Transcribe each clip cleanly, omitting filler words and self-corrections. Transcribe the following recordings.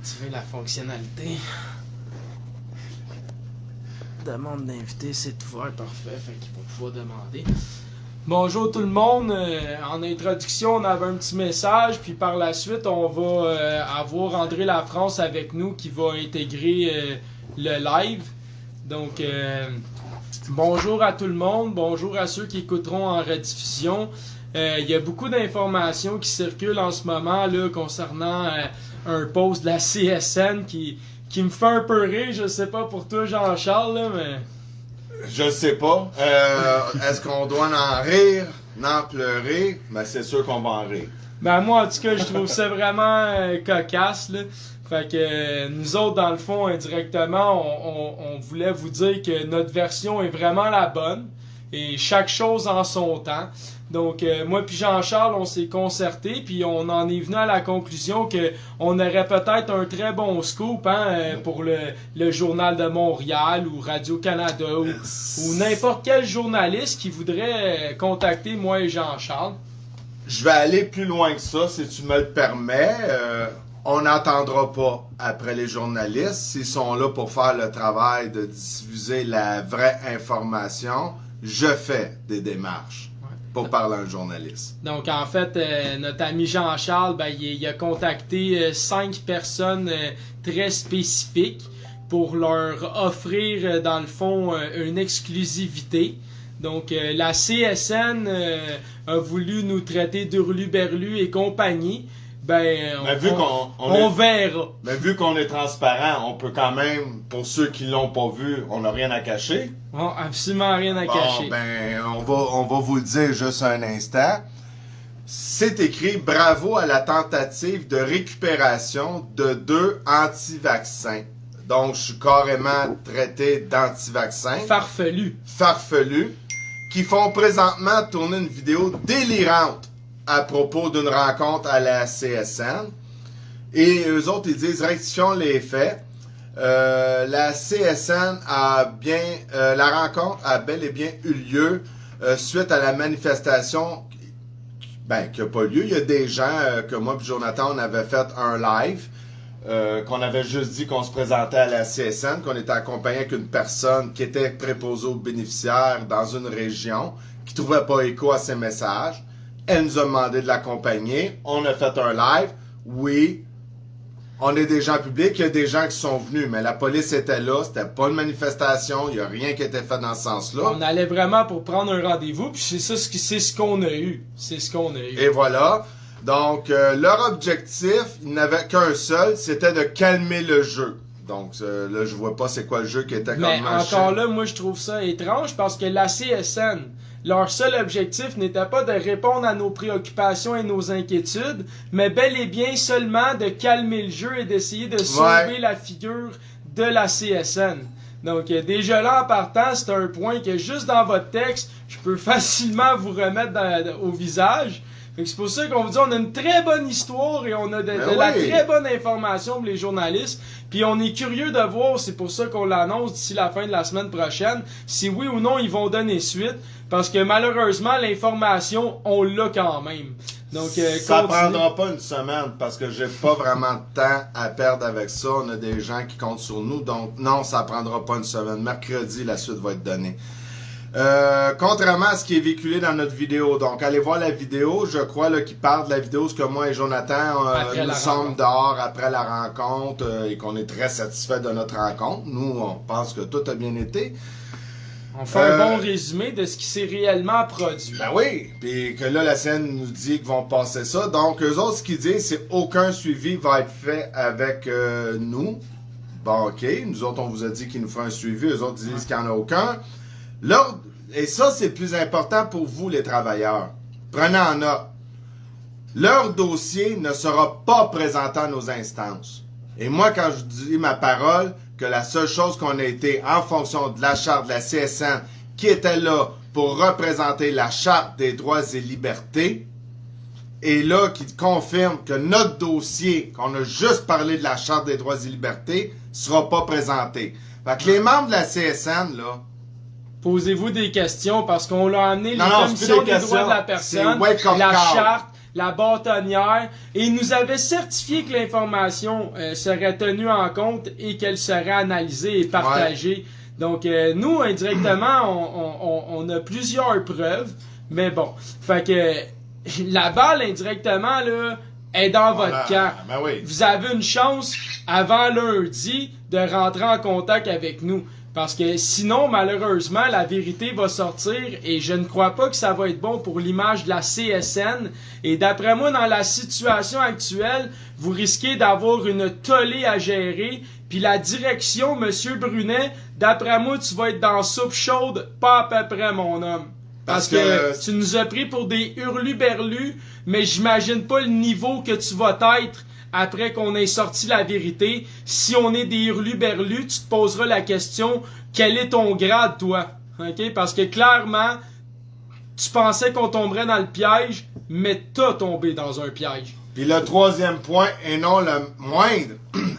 Activer la fonctionnalité. Demande d'inviter, c'est ouvert, parfait, fait qu'il va pouvoir demander. Bonjour tout le monde, en introduction on avait un petit message, puis par la suite on va avoir André Lafrance avec nous qui va intégrer le live. Donc bonjour à tout le monde, bonjour à ceux qui écouteront en rediffusion. Il y a beaucoup d'informations qui circulent en ce moment là, concernant un post de la CSN qui me fait un peu rire, je sais pas pour toi Jean-Charles, là, mais... Je sais pas. Est-ce qu'on doit en rire, en pleurer? Ben c'est sûr qu'on va en rire. Ben moi en tout cas je trouve ça vraiment cocasse là. Fait que nous autres dans le fond indirectement on voulait vous dire que notre version est vraiment la bonne et chaque chose en son temps. Donc moi puis Jean-Charles on s'est concerté puis on en est venu à la conclusion que on aurait peut-être un très bon scoop pour le Journal de Montréal ou Radio-Canada ou n'importe quel journaliste qui voudrait contacter moi et Jean-Charles. Je vais aller plus loin que ça si tu me le permets. On n'entendra pas après les journalistes. S'ils sont là pour faire le travail de diffuser la vraie information, je fais des démarches pour parler à un journaliste. Donc, en fait, notre ami Jean-Charles, ben, il a contacté 5 personnes très spécifiques pour leur offrir, dans le fond, une exclusivité. Donc, la CSN a voulu nous traiter d'hurluberlu et compagnie. Ben, on verra. Mais vu qu'on est transparent, on peut quand même, pour ceux qui l'ont pas vu, on n'a rien à cacher. Oh, absolument rien à cacher. Ben, on va vous le dire juste un instant. C'est écrit « Bravo à la tentative de récupération de 2 anti-vaccins ». Donc, je suis carrément traité d'anti-vaccin. Farfelu. Qui font présentement tourner une vidéo délirante à propos d'une rencontre à la CSN. Et eux autres, ils disent « Rectifions les faits ». La CSN la rencontre a bel et bien eu lieu suite à la manifestation qui n'a pas lieu. Il y a des gens que moi et Jonathan, on avait fait un live, qu'on avait juste dit qu'on se présentait à la CSN, qu'on était accompagné avec une personne qui était préposée aux bénéficiaires dans une région, qui ne trouvait pas écho à ses messages. Elle nous a demandé de l'accompagner. On a fait un live. Oui, on est des gens publics, il y a des gens qui sont venus, mais la police était là, c'était pas une manifestation, il n'y a rien qui était fait dans ce sens-là. On allait vraiment pour prendre un rendez-vous, puis c'est ce qu'on a eu. C'est ce qu'on a eu. Et voilà. Donc, leur objectif, il n'avait qu'un seul, c'était de calmer le jeu. Donc, là, je vois pas c'est quoi le jeu qui était comme mais encore là, moi, je trouve ça étrange parce que la CSN, leur seul objectif n'était pas de répondre à nos préoccupations et nos inquiétudes, mais bel et bien seulement de calmer le jeu et d'essayer de sauver la figure de la CSN. Donc, déjà là, en partant, c'est un point que juste dans votre texte, je peux facilement vous remettre au visage. C'est pour ça qu'on vous dit on a une très bonne histoire et on a de la très bonne information pour les journalistes. Puis on est curieux de voir, c'est pour ça qu'on l'annonce d'ici la fin de la semaine prochaine, si oui ou non ils vont donner suite. Parce que malheureusement, l'information, on l'a quand même. Donc, ça prendra pas une semaine parce que j'ai pas vraiment de temps à perdre avec ça. On a des gens qui comptent sur nous. Donc non, ça prendra pas une semaine. Mercredi, la suite va être donnée. Contrairement à ce qui est véhiculé dans notre vidéo, donc allez voir la vidéo, je crois là, qui parle de la vidéo, ce que moi et Jonathan nous sommes dehors après la rencontre et qu'on est très satisfait de notre rencontre. Nous, on pense que tout a bien été. On fait un bon résumé de ce qui s'est réellement produit. Ben oui, puis que là la scène nous dit qu'ils vont passer ça, donc eux autres ce qu'ils disent c'est aucun suivi va être fait avec nous. Bon ok, nous autres on vous a dit qu'ils nous feraient un suivi, eux autres disent qu'il n'y en a aucun. Et ça, c'est plus important pour vous, les travailleurs. Prenez en note. Leur dossier ne sera pas présenté à nos instances. Et moi, quand je dis ma parole, que la seule chose qu'on a été en fonction de la charte de la CSN, qui était là pour représenter la charte des droits et libertés, et là, qui confirme que notre dossier, qu'on a juste parlé de la charte des droits et libertés, sera pas présenté. Fait que les membres de la CSN, là, posez-vous des questions parce qu'on l'a amené les commissions des droits de la personne, la charte, la bâtonnière, et il nous avait certifié que l'information serait tenue en compte et qu'elle serait analysée et partagée. Donc, nous, indirectement, on a plusieurs preuves, mais bon. Fait que la balle, indirectement, là, est dans votre camp. Ben oui. Vous avez une chance, avant lundi, de rentrer en contact avec nous. Parce que sinon, malheureusement, la vérité va sortir et je ne crois pas que ça va être bon pour l'image de la CSN. Et d'après moi, dans la situation actuelle, vous risquez d'avoir une tollée à gérer. Puis la direction, Monsieur Brunet, d'après moi, tu vas être dans soupe chaude, pas à peu près, mon homme. Parce que tu nous as pris pour des hurluberlus, mais j'imagine pas le niveau que tu vas être après qu'on ait sorti la vérité. Si on est des hurluberlus, tu te poseras la question, quel est ton grade, toi? Okay? Parce que clairement, tu pensais qu'on tomberait dans le piège, mais t'as tombé dans un piège. Puis le troisième point, et non le moindre,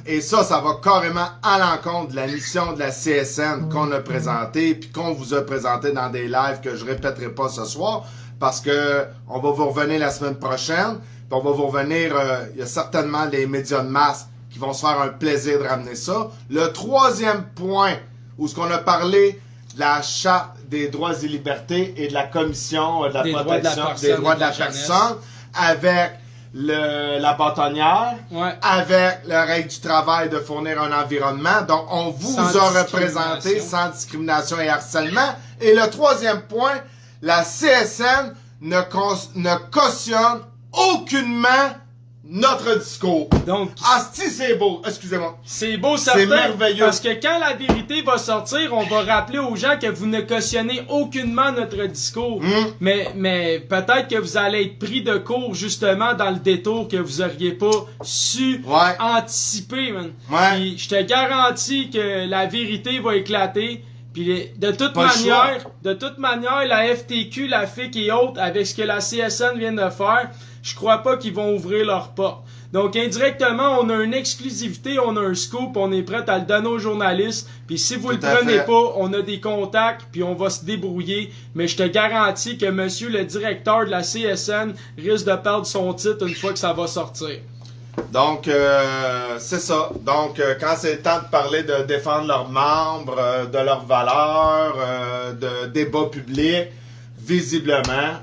et ça va carrément à l'encontre de la mission de la CSN qu'on a présentée, puis qu'on vous a présenté dans des lives que je répéterai pas ce soir, parce que on va vous revenir la semaine prochaine, puis on va vous revenir, il y a certainement les médias de masse qui vont se faire un plaisir de ramener ça. Le troisième point, où ce qu'on a parlé de la Charte des droits et libertés et de la Commission de la protection des droits de la personne, avec la bâtonnière, avec la règle du travail de fournir un environnement. Donc, on vous a représenté sans discrimination et harcèlement. Et le troisième point, la CSN ne cautionne aucunement notre discours. Donc, si c'est beau, excusez-moi. C'est beau, certain. C'est merveilleux. Parce que quand la vérité va sortir, on va rappeler aux gens que vous ne cautionnez aucunement notre discours. Mais peut-être que vous allez être pris de court justement dans le détour que vous auriez pas su anticiper, man. Puis je te garantis que la vérité va éclater. Puis de toute manière, la FTQ, la FIC et autres, avec ce que la CSN vient de faire, je crois pas qu'ils vont ouvrir leurs portes. Donc indirectement, on a une exclusivité, on a un scoop, on est prêt à le donner aux journalistes. Puis si vous le prenez pas, on a des contacts, puis on va se débrouiller. Mais je te garantis que monsieur le directeur de la CSN risque de perdre son titre une fois que ça va sortir. Donc, c'est ça. Donc, quand c'est le temps de parler de défendre leurs membres, de leurs valeurs, de débat public, visiblement,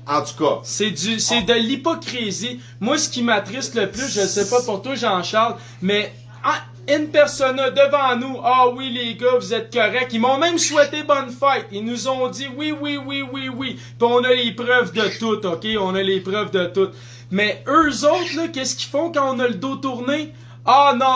en tout cas. C'est de l'hypocrisie. Moi, ce qui m'attriste le plus, je sais pas pour toi, Jean-Charles, mais in persona devant nous, ah oui les gars, vous êtes corrects. Ils m'ont même souhaité bonne fête. Ils nous ont dit oui. Puis on a les preuves de tout, ok? On a les preuves de tout. Mais eux autres, là, qu'est-ce qu'ils font quand on a le dos tourné? Ah non,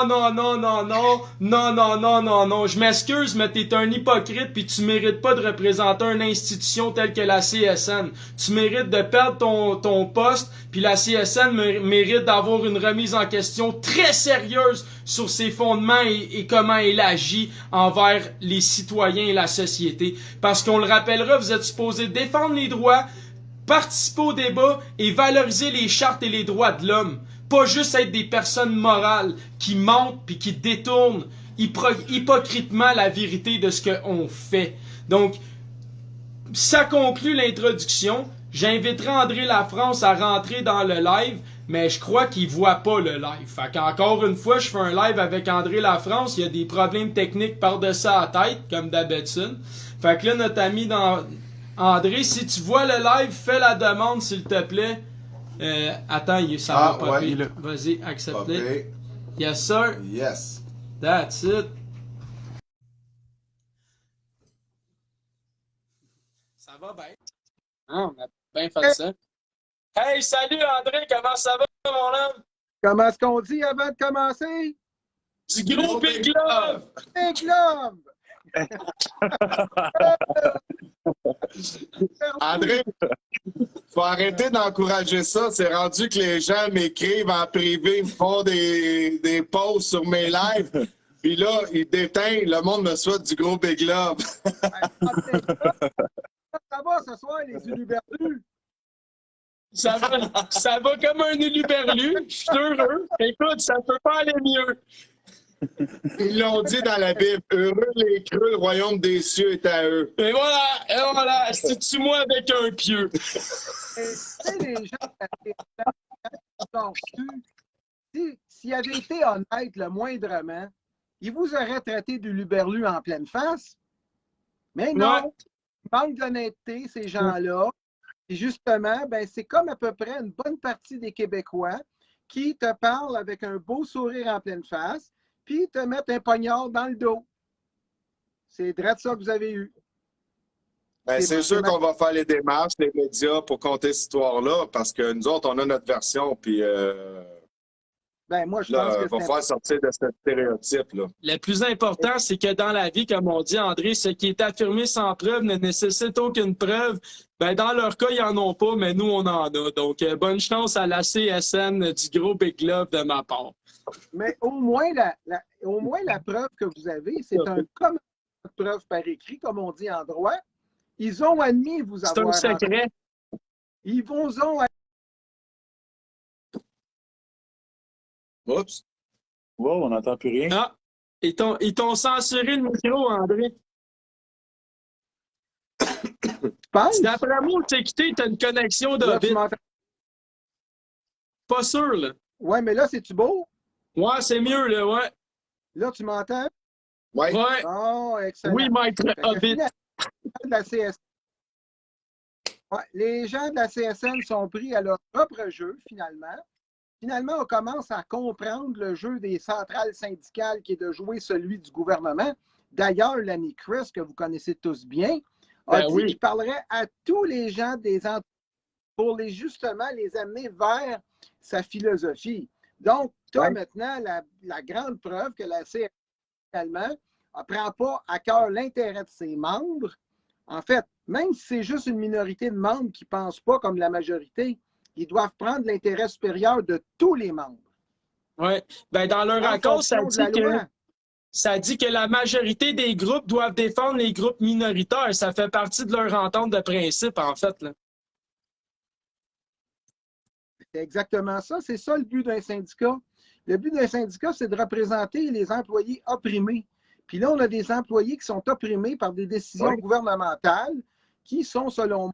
je m'excuse, mais t'es un hypocrite puis tu mérites pas de représenter une institution telle que la CSN. Tu mérites de perdre ton poste, puis la CSN mérite d'avoir une remise en question très sérieuse sur ses fondements et comment elle agit envers les citoyens et la société. Parce qu'on le rappellera, vous êtes supposé défendre les droits, participer au débat et valoriser les chartes et les droits de l'homme. Pas juste être des personnes morales qui mentent puis qui détournent hypocritement la vérité de ce qu'on fait. Donc, ça conclut l'introduction. J'inviterai André Lafrance à rentrer dans le live, mais je crois qu'il voit pas le live. Fait qu'encore une fois, je fais un live avec André Lafrance. Il y a des problèmes techniques par-dessus la tête, comme d'habitude. Fait que là, notre ami André, si tu vois le live, fais la demande, s'il te plaît. Attends, ça va popper. Ouais. Vas-y, accepter. Yes, sir. Yes. That's it. Ça va bien. On a bien fait ça. Hey, salut André, comment ça va, mon homme? Comment est-ce qu'on dit avant de commencer? Du gros Big Love! Big Love! André, faut arrêter d'encourager ça. C'est rendu que les gens m'écrivent en privé, me font des posts sur mes lives. Puis là, ils déteignent, le monde me souhaite du gros Big Love. Ça va ce soir, les uluberlus? Ça va comme un uluberlu. Je suis heureux. Écoute, ça peut pas aller mieux. Ils l'ont dit dans la Bible. Heureux les creux, le royaume des cieux est à eux. Et voilà, situe-moi avec un pieu. Et, tu sais, les gens qui sont reçus, s'ils avaient été honnêtes le moindrement, ils vous auraient traité du luberlu en pleine face. Mais non, Ouais. ils manquent d'honnêteté, ces gens-là. Et justement, ben, c'est comme à peu près une bonne partie des Québécois qui te parlent avec un beau sourire en pleine face, puis te mettent un poignard dans le dos. C'est direct ça que vous avez eu. Ben, c'est sûr qu'on va faire les démarches, les médias, pour compter cette histoire-là, parce que nous autres, on a notre version, puis Ben, moi, je là, pense il que va falloir sortir de ce stéréotype-là. Le plus important, c'est que dans la vie, comme on dit, André, ce qui est affirmé sans preuve ne nécessite aucune preuve. Ben, dans leur cas, ils n'en ont pas, mais nous, on en a. Donc, bonne chance à la CSN du gros Big Love de ma part. Mais au moins, la preuve que vous avez, c'est un comme preuve par écrit, comme on dit en droit. Ils ont admis vous C'est avoir. un secret. Ils vous ont Oups. Wow, on n'entend plus rien. Ah, ils t'ont censuré le micro, André. pensé. D'après moi, t'es quitté, t'as une connexion de Là, tu bit. m'entends? Pas sûr, là. Ouais, mais là, c'est-tu beau? Ouais, c'est mieux, là, ouais. Là, tu m'entends? Ouais. Ouais. Oh, excellent. Oui, maître Fait que Hobbit. finalement, de la CSN. Ouais, les gens de la CSN sont pris à leur propre jeu, finalement. Finalement, on commence à comprendre le jeu des centrales syndicales qui est de jouer celui du gouvernement. D'ailleurs, Lanny Chris, que vous connaissez tous bien, a dit qu'il parlerait à tous les gens des entreprises pour justement les amener vers sa philosophie. Donc, tu as maintenant la grande preuve que la CSN, finalement, ne prend pas à cœur l'intérêt de ses membres. En fait, même si c'est juste une minorité de membres qui ne pensent pas comme la majorité, ils doivent prendre l'intérêt supérieur de tous les membres. Oui. Ben, dans leur En accord, ça fonction de la loi. dit que la majorité des groupes doivent défendre les groupes minoritaires. Ça fait partie de leur entente de principe, en fait, là. C'est exactement ça. C'est ça le but d'un syndicat. Le but d'un syndicat, c'est de représenter les employés opprimés. Puis là, on a des employés qui sont opprimés par des décisions gouvernementales qui sont, selon moi,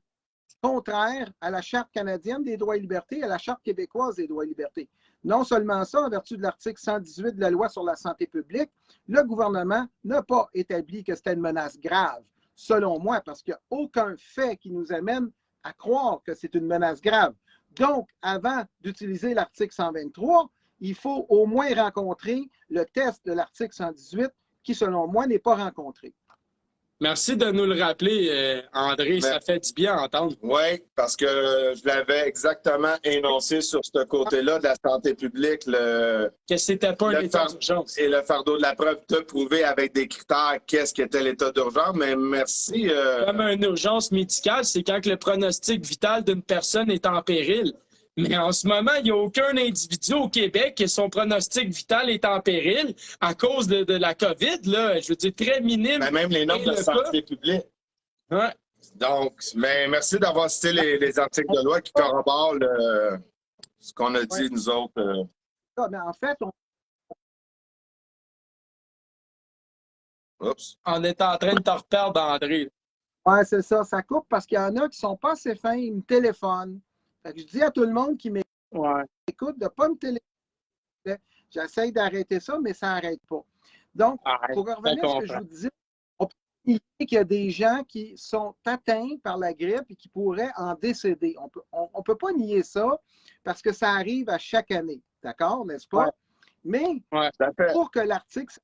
contraires à la Charte canadienne des droits et libertés, à la Charte québécoise des droits et libertés. Non seulement ça, en vertu de l'article 118 de la Loi sur la santé publique, le gouvernement n'a pas établi que c'était une menace grave, selon moi, parce qu'il n'y a aucun fait qui nous amène à croire que c'est une menace grave. Donc, avant d'utiliser l'article 123, il faut au moins rencontrer le test de l'article 118 qui, selon moi, n'est pas rencontré. Merci de nous le rappeler, André. Ça fait du bien à entendre. Oui, parce que je l'avais exactement énoncé sur ce côté-là de la santé publique. Que c'était pas un état d'urgence. Et le fardeau de la preuve de prouver avec des critères qu'est-ce qu'était l'état d'urgence. Mais merci. Comme une urgence médicale, c'est quand le pronostic vital d'une personne est en péril. Mais en ce moment, il n'y a aucun individu au Québec que son pronostic vital est en péril à cause de la COVID, là. Je veux dire, très minime. Mais même les normes de santé publique. Ouais. Donc, mais merci d'avoir cité les articles de loi qui corroborent ce qu'on a dit, nous autres. Mais en fait, Oups. On est en train de te reperdre, André. Oui, c'est ça. Ça coupe parce qu'il y en a qui ne sont pas assez fins. Ils me téléphonent. Fait que je dis à tout le monde qui m'écoute de ne pas me téléphoner. J'essaie d'arrêter ça, mais ça n'arrête pas. Donc, pour revenir à ce que je vous disais, on peut dire qu'il y a des gens qui sont atteints par la grippe et qui pourraient en décéder. On ne peut pas nier ça parce que ça arrive à chaque année. D'accord, n'est-ce pas? Mais pour que l'article soit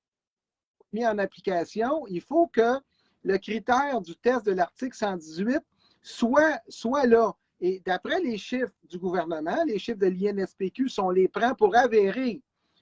mis en application, il faut que le critère du test de l'article 118 soit là. Et d'après les chiffres du gouvernement, les chiffres de l'INSPQ, on les prend pour avérés.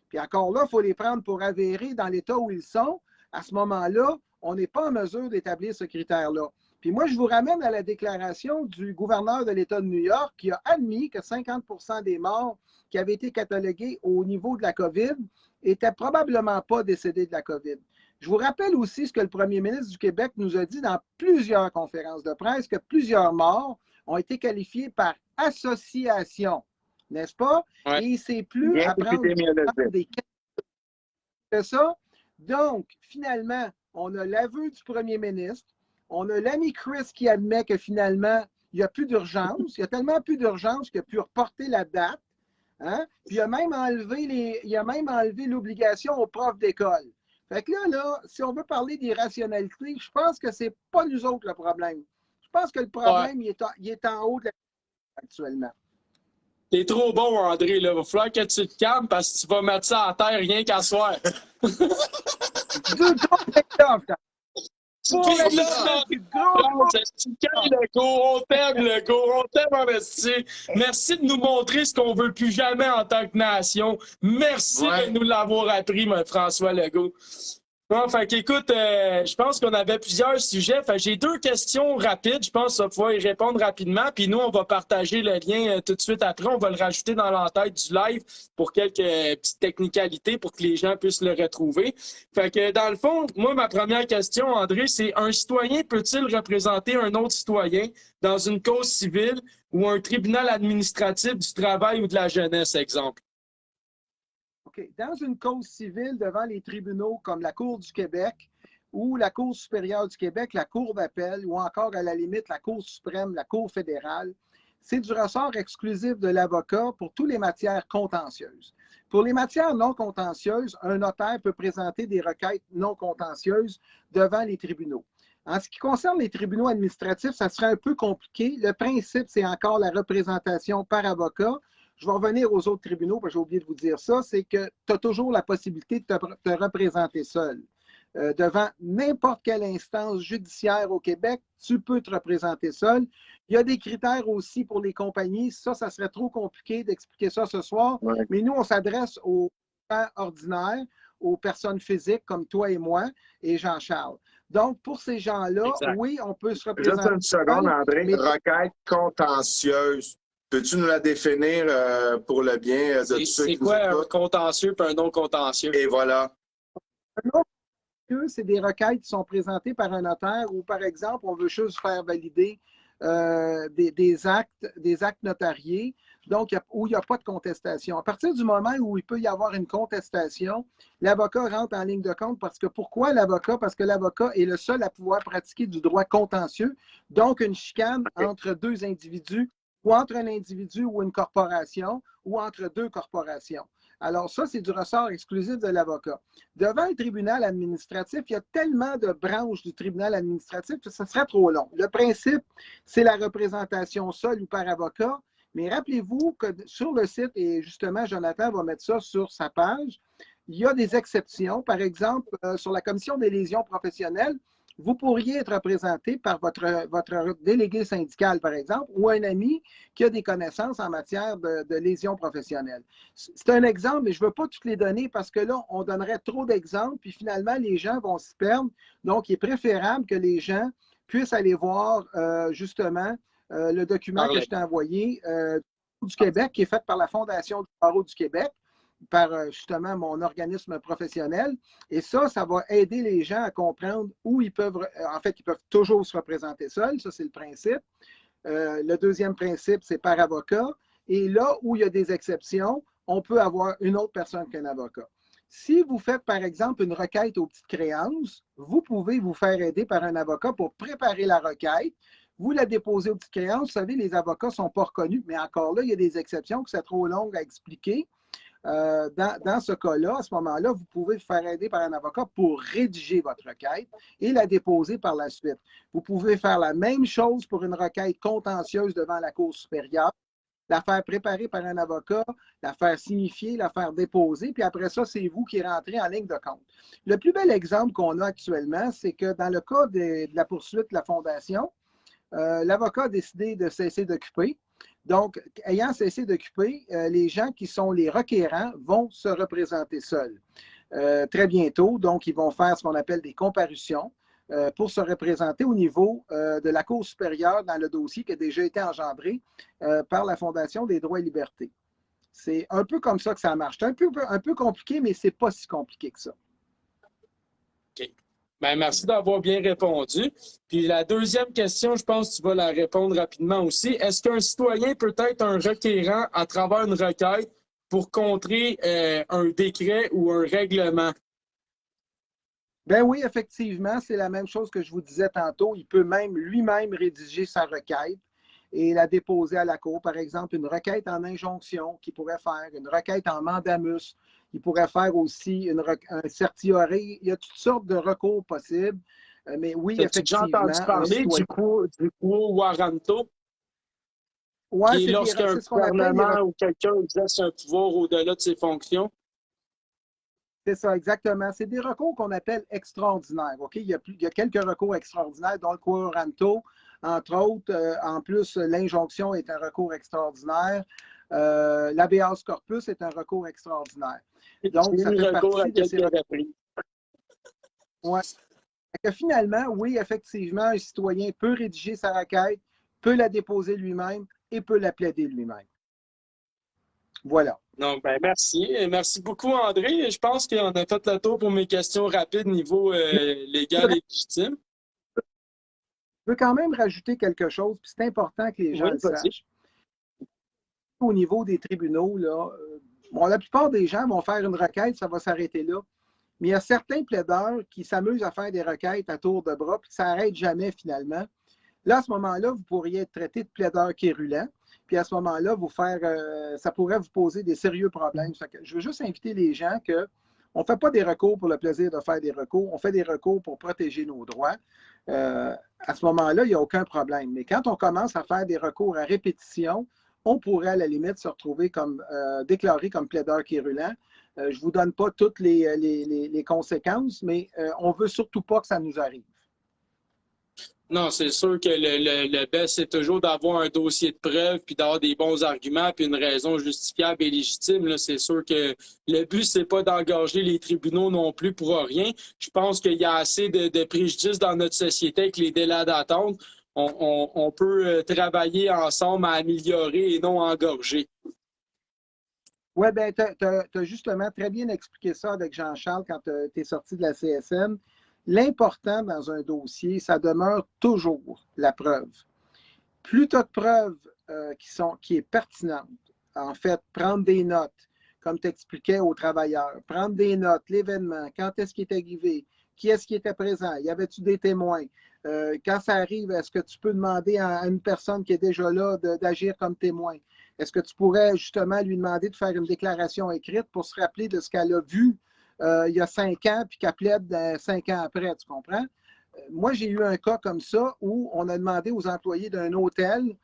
Puis encore là, il faut les prendre pour avérés dans l'état où ils sont. À ce moment-là, on n'est pas en mesure d'établir ce critère-là. Puis moi, je vous ramène à la déclaration du gouverneur de l'État de New York qui a admis que 50 des morts qui avaient été catalogués au niveau de la COVID n'étaient probablement pas décédés de la COVID. Je vous rappelle aussi ce que le premier ministre du Québec nous a dit dans plusieurs conférences de presse, que plusieurs morts ont été qualifiés par association, n'est-ce pas? Et c'est plus à prendre des cas. C'est ça. Donc, finalement, on a l'aveu du premier ministre. On a l'ami Chris qui admet que finalement, il n'y a plus d'urgence. Il y a tellement plus d'urgence qu'il a pu reporter la date. Hein? Puis il a même enlevé l'obligation aux profs d'école. Fait que là, si on veut parler des rationalités, je pense que c'est pas nous autres le problème. Je pense que le problème, il est en haut de la actuellement. T'es trop bon, André. Là. Il va falloir que tu te calmes parce que tu vas mettre ça à terre rien qu'à soir. Deux gros take-off, On t'aime, le go. On t'aime, investi. Merci de nous montrer ce qu'on veut plus jamais en tant que nation. Merci de nous l'avoir appris, François Legault. Bon, fait qu'écoute, je pense qu'on avait plusieurs sujets. Fait j'ai 2 questions rapides. Je pense qu'on va pouvoir y répondre rapidement. Puis nous, on va partager le lien tout de suite après. On va le rajouter dans l'entête du live pour quelques petites technicalités pour que les gens puissent le retrouver. Fait que dans le fond, moi, ma première question, André, c'est un citoyen peut-il représenter un autre citoyen dans une cause civile ou un tribunal administratif du travail ou de la jeunesse, exemple? OK. Dans une cause civile devant les tribunaux comme la Cour du Québec ou la Cour supérieure du Québec, la Cour d'appel ou encore à la limite la Cour suprême, la Cour fédérale, c'est du ressort exclusif de l'avocat pour toutes les matières contentieuses. Pour les matières non contentieuses, un notaire peut présenter des requêtes non contentieuses devant les tribunaux. En ce qui concerne les tribunaux administratifs, ça serait un peu compliqué. Le principe, c'est encore la représentation par avocat. Je vais revenir aux autres tribunaux, parce que j'ai oublié de vous dire ça, c'est que tu as toujours la possibilité de te représenter seul. Devant n'importe quelle instance judiciaire au Québec, tu peux te représenter seul. Il y a des critères aussi pour les compagnies. Ça serait trop compliqué d'expliquer ça ce soir. Ouais. Mais nous, on s'adresse aux gens ordinaires, aux personnes physiques comme toi et moi et Jean-Charles. Donc, pour ces gens-là, oui, on peut se représenter. Juste une seconde, André. Mais... Requête contentieuse. Peux-tu nous la définir pour le bien de tous ceux qui nous écoutent? C'est quoi un contentieux et un non-contentieux? Et voilà. Un non-contentieux, c'est des requêtes qui sont présentées par un notaire ou, par exemple, on veut juste faire valider des actes notariés, donc où il n'y a pas de contestation. À partir du moment où il peut y avoir une contestation, l'avocat rentre en ligne de compte parce que pourquoi l'avocat? Parce que l'avocat est le seul à pouvoir pratiquer du droit contentieux, donc une chicane entre 2 individus ou entre un individu ou une corporation, ou entre 2 corporations. Alors ça, c'est du ressort exclusif de l'avocat. Devant le tribunal administratif, il y a tellement de branches du tribunal administratif que ça serait trop long. Le principe, c'est la représentation seule ou par avocat, mais rappelez-vous que sur le site, et justement, Jonathan va mettre ça sur sa page, il y a des exceptions. Par exemple, sur la commission des lésions professionnelles, vous pourriez être représenté par votre délégué syndical, par exemple, ou un ami qui a des connaissances en matière de lésions professionnelles. C'est un exemple, mais je ne veux pas toutes les donner parce que là, on donnerait trop d'exemples, puis finalement, les gens vont s'y perdre. Donc, il est préférable que les gens puissent aller voir justement le document que je t'ai envoyé du Québec, qui est fait par la Fondation du barreau du Québec, par justement mon organisme professionnel. Et ça va aider les gens à comprendre où ils peuvent, en fait, ils peuvent toujours se représenter seuls, ça c'est le principe. Le deuxième principe, c'est par avocat. Et là où il y a des exceptions, on peut avoir une autre personne qu'un avocat. Si vous faites, par exemple, une requête aux petites créances, vous pouvez vous faire aider par un avocat pour préparer la requête. Vous la déposez aux petites créances. Vous savez, les avocats ne sont pas reconnus, mais encore là, il y a des exceptions que c'est trop long à expliquer. Dans ce cas-là, à ce moment-là, vous pouvez vous faire aider par un avocat pour rédiger votre requête et la déposer par la suite. Vous pouvez faire la même chose pour une requête contentieuse devant la Cour supérieure, la faire préparer par un avocat, la faire signifier, la faire déposer, puis après ça, c'est vous qui rentrez en ligne de compte. Le plus bel exemple qu'on a actuellement, c'est que dans le cas de la poursuite de la Fondation, l'avocat a décidé de cesser d'occuper. Donc, ayant cessé d'occuper, les gens qui sont les requérants vont se représenter seuls très bientôt. Donc, ils vont faire ce qu'on appelle des comparutions pour se représenter au niveau de la Cour supérieure dans le dossier qui a déjà été engendré par la Fondation des droits et libertés. C'est un peu comme ça que ça marche. C'est un peu compliqué, mais ce n'est pas si compliqué que ça. OK. Bien, merci d'avoir bien répondu. Puis la deuxième question, je pense que tu vas la répondre rapidement aussi. Est-ce qu'un citoyen peut être un requérant à travers une requête pour contrer un décret ou un règlement? Ben oui, effectivement, c'est la même chose que je vous disais tantôt. Il peut même lui-même rédiger sa requête et la déposer à la Cour. Par exemple, une requête en injonction qu'il pourrait faire, une requête en mandamus. Il pourrait faire aussi un certiorari. Il y a toutes sortes de recours possibles. Mais oui, effectivement. J'ai entendu parler du quo warranto. Ouais, qui est lorsqu'un gouvernement ou quelqu'un exerce un pouvoir au-delà de ses fonctions. C'est ça, exactement. C'est des recours qu'on appelle extraordinaires. OK? Il y a quelques recours extraordinaires, dont le quo warranto, entre autres. En plus, l'injonction est un recours extraordinaire. L'habeas corpus est un recours extraordinaire. Donc, ça fait partie de ces recours. Ouais. Finalement, oui, effectivement, un citoyen peut rédiger sa requête, peut la déposer lui-même et peut la plaider lui-même. Voilà. Donc, ben merci. Merci beaucoup, André. Je pense qu'on a fait le tour pour mes questions rapides niveau légal et légitime. Je veux quand même rajouter quelque chose, puis c'est important que les gens le sachent. Au niveau des tribunaux, là, bon, la plupart des gens vont faire une requête, ça va s'arrêter là. Mais il y a certains plaideurs qui s'amusent à faire des requêtes à tour de bras, puis ça n'arrête jamais finalement. Là, à ce moment-là, vous pourriez être traité de plaideur quérulent. Puis à ce moment-là, ça pourrait vous poser des sérieux problèmes. Je veux juste inviter les gens qu'on ne fait pas des recours pour le plaisir de faire des recours. On fait des recours pour protéger nos droits. À ce moment-là, il n'y a aucun problème. Mais quand on commence à faire des recours à répétition, on pourrait à la limite se retrouver déclaré comme plaideur quérulent. Je ne vous donne pas toutes les conséquences, mais on ne veut surtout pas que ça nous arrive. Non, c'est sûr que le best, c'est toujours d'avoir un dossier de preuve, puis d'avoir des bons arguments, puis une raison justifiable et légitime. C'est sûr que le but, c'est pas d'engorger les tribunaux non plus pour rien. Je pense qu'il y a assez de préjudices dans notre société avec les délais d'attente. On peut travailler ensemble à améliorer et non engorger. Oui, bien, tu as justement très bien expliqué ça avec Jean-Charles quand tu es sorti de la CSN. L'important dans un dossier, ça demeure toujours la preuve. Plus tu as de preuves qui est pertinente, en fait, prendre des notes, comme tu expliquais aux travailleurs, prendre des notes, l'événement, quand est-ce qu'il est arrivé, qui est-ce qui était présent, y avait-tu des témoins, quand ça arrive, est-ce que tu peux demander à une personne qui est déjà là d'agir comme témoin? Est-ce que tu pourrais justement lui demander de faire une déclaration écrite pour se rappeler de ce qu'elle a vu il y a 5 ans, puis qu'elle plaide 5 ans après, tu comprends? Moi, j'ai eu un cas comme ça où on a demandé aux employés d'un hôtel,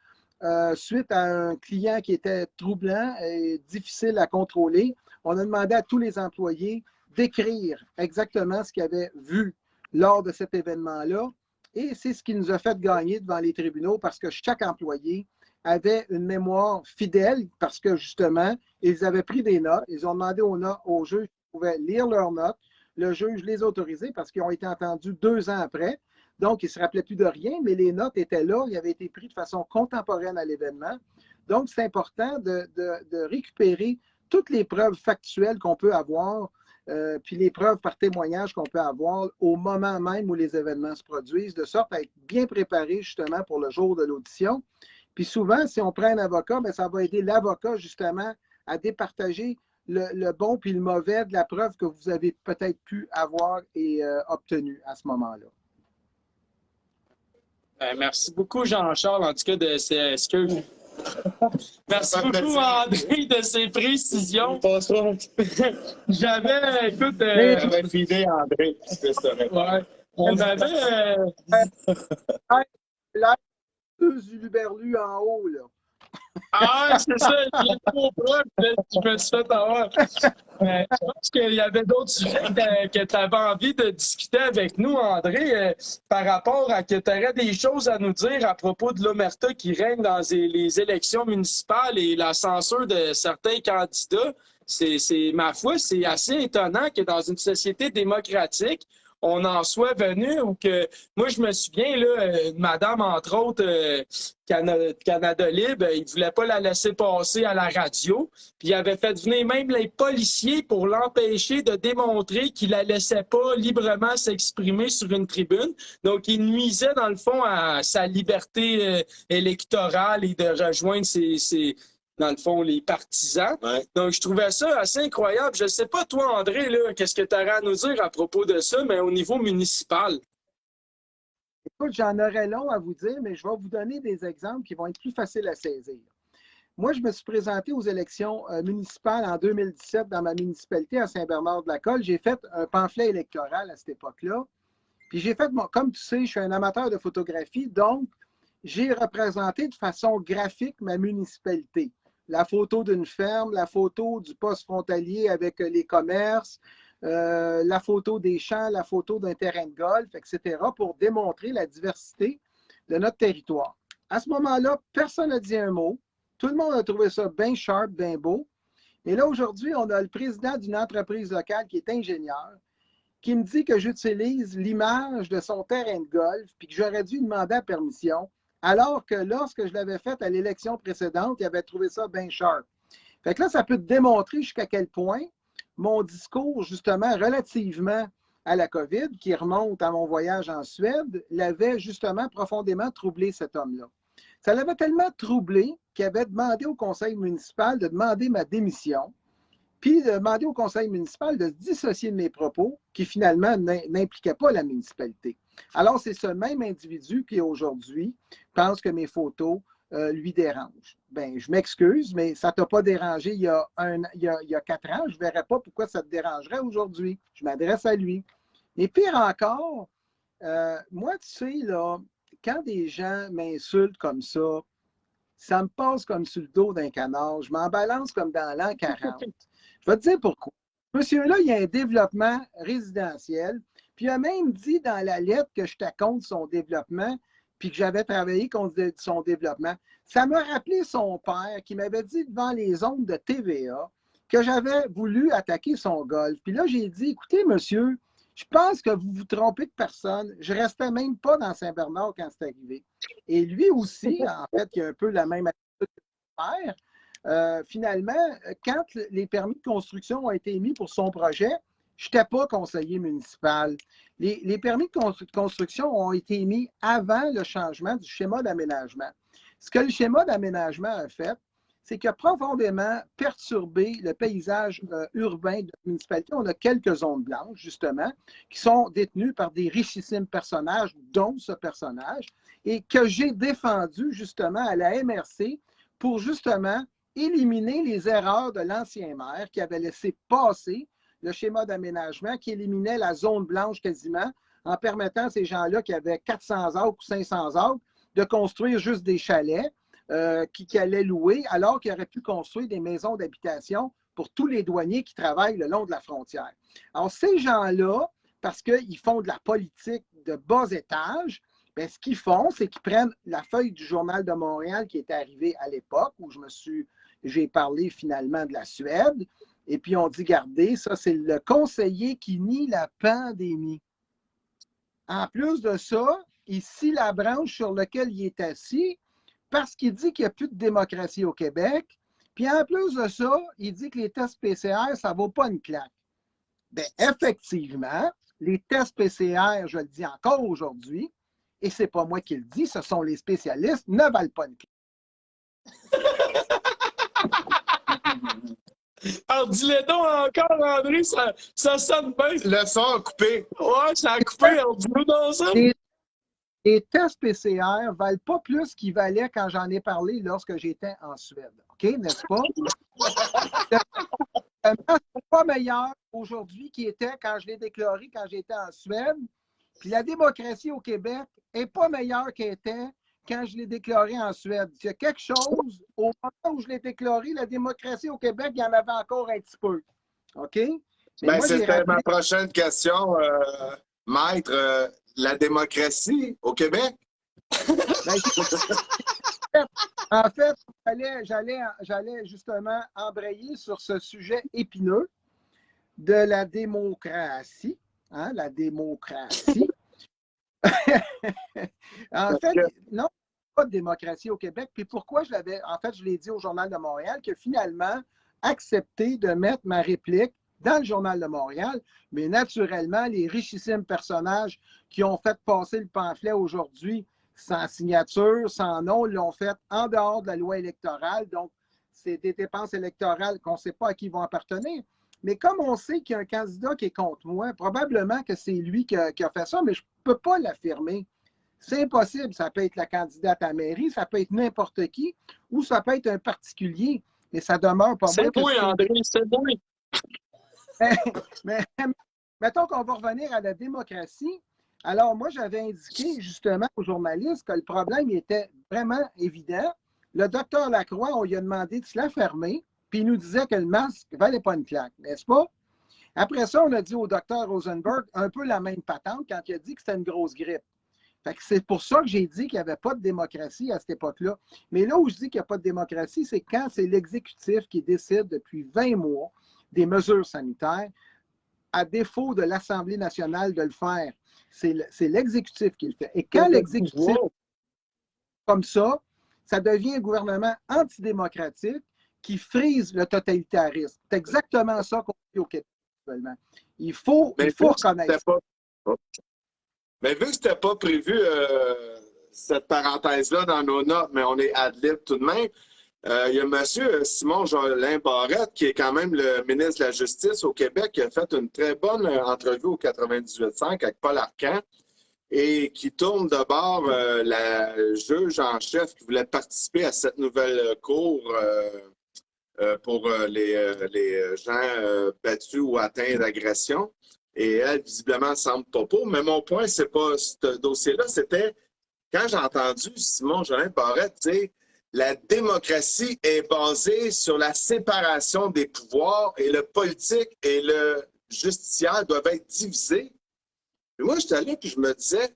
suite à un client qui était troublant et difficile à contrôler, on a demandé à tous les employés d'écrire exactement ce qu'ils avaient vu lors de cet événement-là. Et c'est ce qui nous a fait gagner devant les tribunaux parce que chaque employé avait une mémoire fidèle parce que justement, ils avaient pris des notes, ils ont demandé au juge pouvaient lire leurs notes. Le juge les autorisait parce qu'ils ont été entendus 2 ans après. Donc, ils ne se rappelaient plus de rien, mais les notes étaient là. Ils avaient été pris de façon contemporaine à l'événement. Donc, c'est important de récupérer toutes les preuves factuelles qu'on peut avoir, puis les preuves par témoignage qu'on peut avoir au moment même où les événements se produisent, de sorte à être bien préparé justement pour le jour de l'audition. Puis souvent, si on prend un avocat, bien, ça va aider l'avocat justement à départager le bon puis le mauvais de la preuve que vous avez peut-être pu avoir et obtenue à ce moment-là. Merci beaucoup, Jean-Charles, en tout cas, de ces... Merci beaucoup, André, de ces précisions. J'avais, écoute... J'avais filé André. Ouais. On avait... Là, 2 uluberlus en haut, là. Ah, c'est ça, j'ai trop proche, je me suis fait avoir. Je pense qu'il y avait d'autres sujets que tu avais envie de discuter avec nous, André, par rapport à que tu aurais des choses à nous dire à propos de l'omerta qui règne dans les élections municipales et la censure de certains candidats. Ma foi, c'est assez étonnant que dans une société démocratique, on en soit venu ou que... Moi, je me souviens, là, une madame, entre autres, Canada Libre, il ne voulait pas la laisser passer à la radio. Puis il avait fait venir même les policiers pour l'empêcher de démontrer qu'il ne la laissait pas librement s'exprimer sur une tribune. Donc, il nuisait, dans le fond, à sa liberté électorale et de rejoindre dans le fond, les partisans. Ouais. Donc, je trouvais ça assez incroyable. Je ne sais pas, toi, André, là, qu'est-ce que tu aurais à nous dire à propos de ça, mais au niveau municipal. Écoute, j'en aurais long à vous dire, mais je vais vous donner des exemples qui vont être plus faciles à saisir. Moi, je me suis présenté aux élections municipales en 2017 dans ma municipalité à Saint-Bernard-de-la-Colle. J'ai fait un pamphlet électoral à cette époque-là. Puis j'ai fait, comme tu sais, je suis un amateur de photographie, donc j'ai représenté de façon graphique ma municipalité. La photo d'une ferme, la photo du poste frontalier avec les commerces, la photo des champs, la photo d'un terrain de golf, etc., pour démontrer la diversité de notre territoire. À ce moment-là, personne n'a dit un mot. Tout le monde a trouvé ça bien sharp, bien beau. Et là, aujourd'hui, on a le président d'une entreprise locale qui est ingénieur, qui me dit que j'utilise l'image de son terrain de golf, puis que j'aurais dû demander la permission, alors que lorsque je l'avais fait à l'élection précédente, il avait trouvé ça bien sharp. Fait que là, ça peut te démontrer jusqu'à quel point mon discours, justement, relativement à la COVID, qui remonte à mon voyage en Suède, l'avait justement profondément troublé, cet homme-là. Ça l'avait tellement troublé qu'il avait demandé au conseil municipal de demander ma démission, puis de demander au conseil municipal de se dissocier de mes propos qui finalement n'impliquaient pas la municipalité. Alors, c'est ce même individu qui aujourd'hui pense que mes photos lui dérangent. Bien, je m'excuse, mais ça ne t'a pas dérangé il y a 4 ans. Je ne verrais pas pourquoi ça te dérangerait aujourd'hui. Je m'adresse à lui. Mais pire encore, moi, tu sais, là, quand des gens m'insultent comme ça me passe comme sur le dos d'un canard. Je m'en balance comme dans l'an 40. Je vais te dire pourquoi. Monsieur-là, il y a un développement résidentiel, puis il a même dit dans la lettre que j'étais contre son développement, puis que j'avais travaillé contre son développement. Ça m'a rappelé son père qui m'avait dit devant les ondes de TVA que j'avais voulu attaquer son golf. Puis là, j'ai dit, écoutez, monsieur, je pense que vous vous trompez de personne. Je ne restais même pas dans Saint-Bernard quand c'est arrivé. Et lui aussi, en fait, il a un peu la même attitude que son père. Finalement, quand les permis de construction ont été émis pour son projet, je n'étais pas conseiller municipal. Les permis de construction ont été émis avant le changement du schéma d'aménagement. Ce que le schéma d'aménagement a fait, c'est qu'il a profondément perturbé le paysage urbain de la municipalité. On a quelques zones blanches, justement, qui sont détenues par des richissimes personnages, dont ce personnage, et que j'ai défendu, justement, à la MRC pour, justement, éliminer les erreurs de l'ancien maire qui avait laissé passer le schéma d'aménagement, qui éliminait la zone blanche quasiment, en permettant à ces gens-là qui avaient 400 acres ou 500 acres de construire juste des chalets, qui allaient louer, alors qu'ils auraient pu construire des maisons d'habitation pour tous les douaniers qui travaillent le long de la frontière. Alors, ces gens-là, parce qu'ils font de la politique de bas étage, bien, ce qu'ils font, c'est qu'ils prennent la feuille du Journal de Montréal qui était arrivée à l'époque, où j'ai parlé finalement de la Suède, et puis on dit, regardez, ça, c'est le conseiller qui nie la pandémie. En plus de ça, ici, la branche sur laquelle il est assis, parce qu'il dit qu'il n'y a plus de démocratie au Québec. Puis en plus de ça, il dit que les tests PCR, ça ne vaut pas une claque. Bien, effectivement, les tests PCR, je le dis encore aujourd'hui, et ce n'est pas moi qui le dis, ce sont les spécialistes, ne valent pas une claque. Alors, dis-le donc encore, André, ça sonne bien. Le son a coupé. Ouais, ça a coupé. Alors, dis-nous donc ça. Les tests PCR ne valent pas plus qu'ils valaient quand j'en ai parlé lorsque j'étais en Suède. OK, n'est-ce pas? C'est pas meilleur aujourd'hui qu'il était quand je l'ai déclaré quand j'étais en Suède. Puis la démocratie au Québec n'est pas meilleure qu'elle était quand je l'ai déclaré en Suède. Il y a quelque chose, au moment où je l'ai déclaré, la démocratie au Québec, il y en avait encore un petit peu. OK? Ben, c'était ma prochaine question, Maître. La démocratie au Québec? En fait, j'allais justement embrayer sur ce sujet épineux de la démocratie. Hein, la démocratie. En fait, non, pas de démocratie au Québec. Puis pourquoi je l'ai dit au Journal de Montréal, que finalement, accepté de mettre ma réplique dans le Journal de Montréal, mais naturellement, les richissimes personnages qui ont fait passer le pamphlet aujourd'hui sans signature, sans nom, l'ont fait en dehors de la loi électorale. Donc, c'est des dépenses électorales qu'on ne sait pas à qui vont appartenir. Mais comme on sait qu'il y a un candidat qui est contre moi, probablement que c'est lui qui a fait ça, mais je ne peux pas l'affirmer. C'est impossible. Ça peut être la candidate à la mairie, ça peut être n'importe qui, ou ça peut être un particulier. Mais ça demeure pas moi. C'est toi, André, c'est moi. Mais mettons qu'on va revenir à la démocratie. Alors, moi, j'avais indiqué justement aux journalistes que le problème était vraiment évident. Le docteur Lacroix, on lui a demandé de se la fermer, puis il nous disait que le masque ne valait pas une claque, n'est-ce pas? Après ça, on a dit au docteur Rosenberg un peu la même patente quand il a dit que c'était une grosse grippe. Fait que c'est pour ça que j'ai dit qu'il n'y avait pas de démocratie à cette époque-là. Mais là où je dis qu'il n'y a pas de démocratie, c'est quand c'est l'exécutif qui décide depuis 20 mois des mesures sanitaires, à défaut de l'Assemblée nationale de le faire. C'est l'exécutif qui le fait. Et quand l'exécutif comme ça devient un gouvernement antidémocratique qui frise le totalitarisme. C'est exactement ça qu'on dit au Québec actuellement. Il faut reconnaître ça. Mais vu que ce n'était pas prévu, cette parenthèse-là dans nos notes, mais on est ad lib tout de même, il y a M. Simon-Jolin Barrette, qui est quand même le ministre de la Justice au Québec, qui a fait une très bonne entrevue au 98.5 avec Paul Arcand et qui tourne de bord la juge en chef qui voulait participer à cette nouvelle cour pour les gens battus ou atteints d'agression. Et elle, visiblement, semble pas pour. Mais mon point, c'est pas ce dossier-là, c'était quand j'ai entendu Simon-Jolin Barrette dire la démocratie est basée sur la séparation des pouvoirs et le politique et le justiciaire doivent être divisés. Et moi, j'étais là et je me disais,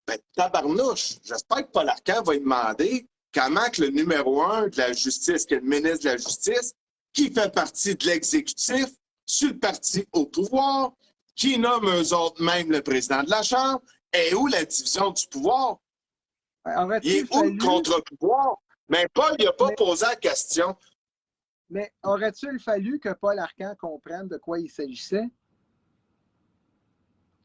ben, tabarnouche, j'espère que Paul Arcand va lui demander comment que le numéro 1 de la justice, qui est le ministre de la Justice, qui fait partie de l'exécutif, sur le parti au pouvoir, qui nomme eux autres même le président de la Chambre, et où la division du pouvoir? Il est où le contre-pouvoir? Mais Paul, il n'a pas posé la question. Mais aurait-il fallu que Paul Arcand comprenne de quoi il s'agissait?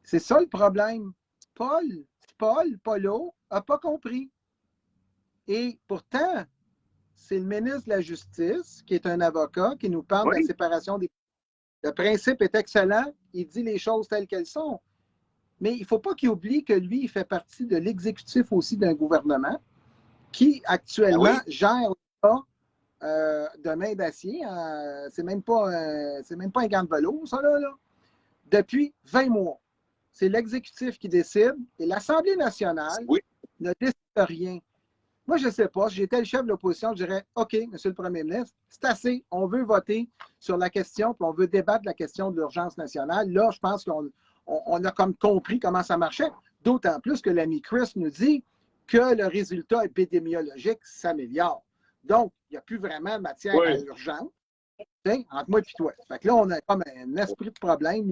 C'est ça le problème. Paulo, n'a pas compris. Et pourtant, c'est le ministre de la Justice, qui est un avocat, qui nous parle de la séparation des pouvoirs. Le principe est excellent. Il dit les choses telles qu'elles sont. Mais il ne faut pas qu'il oublie que lui, il fait partie de l'exécutif aussi d'un gouvernement qui, actuellement, gère ça de main d'acier. C'est même pas un gant de velours, ça, là. Depuis 20 mois. C'est l'exécutif qui décide et l'Assemblée nationale ne décide rien. Moi, je ne sais pas. Si j'étais le chef de l'opposition, je dirais OK, Monsieur le Premier ministre, c'est assez. On veut voter sur la question, puis on veut débattre de la question de l'urgence nationale. Là, je pense qu'on a comme compris comment ça marchait. D'autant plus que l'ami Chris nous dit que le résultat épidémiologique s'améliore. Donc, il n'y a plus vraiment matière à l'urgence entre moi et toi. Fait que là, on a comme un esprit de problème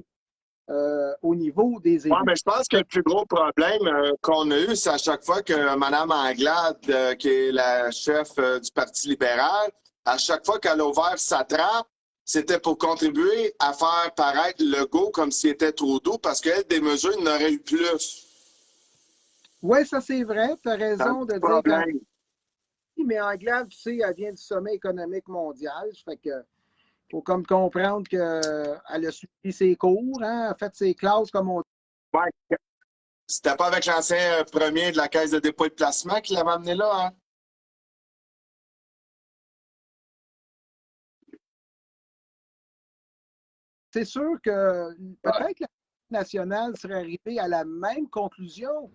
au niveau des élus. Oui, mais je pense que le plus gros problème qu'on a eu, c'est à chaque fois que Mme Anglade, qui est la chef du Parti libéral, à chaque fois qu'elle a ouvert sa trappe, c'était pour contribuer à faire paraître Legault comme s'il était trop doux, parce qu'elle, des mesures, il n'aurait eu plus. Oui, ça c'est vrai. Tu as raison de dire que... Mais Anglade, tu sais, elle vient du sommet économique mondial. Fait que faut comme comprendre qu'elle a suivi ses cours, hein, elle a fait ses classes comme on dit. Ouais. C'était pas avec l'ancien premier de la Caisse de dépôt et de placement qui l'avait amené là, hein? C'est sûr que peut-être que la nationale serait arrivée à la même conclusion,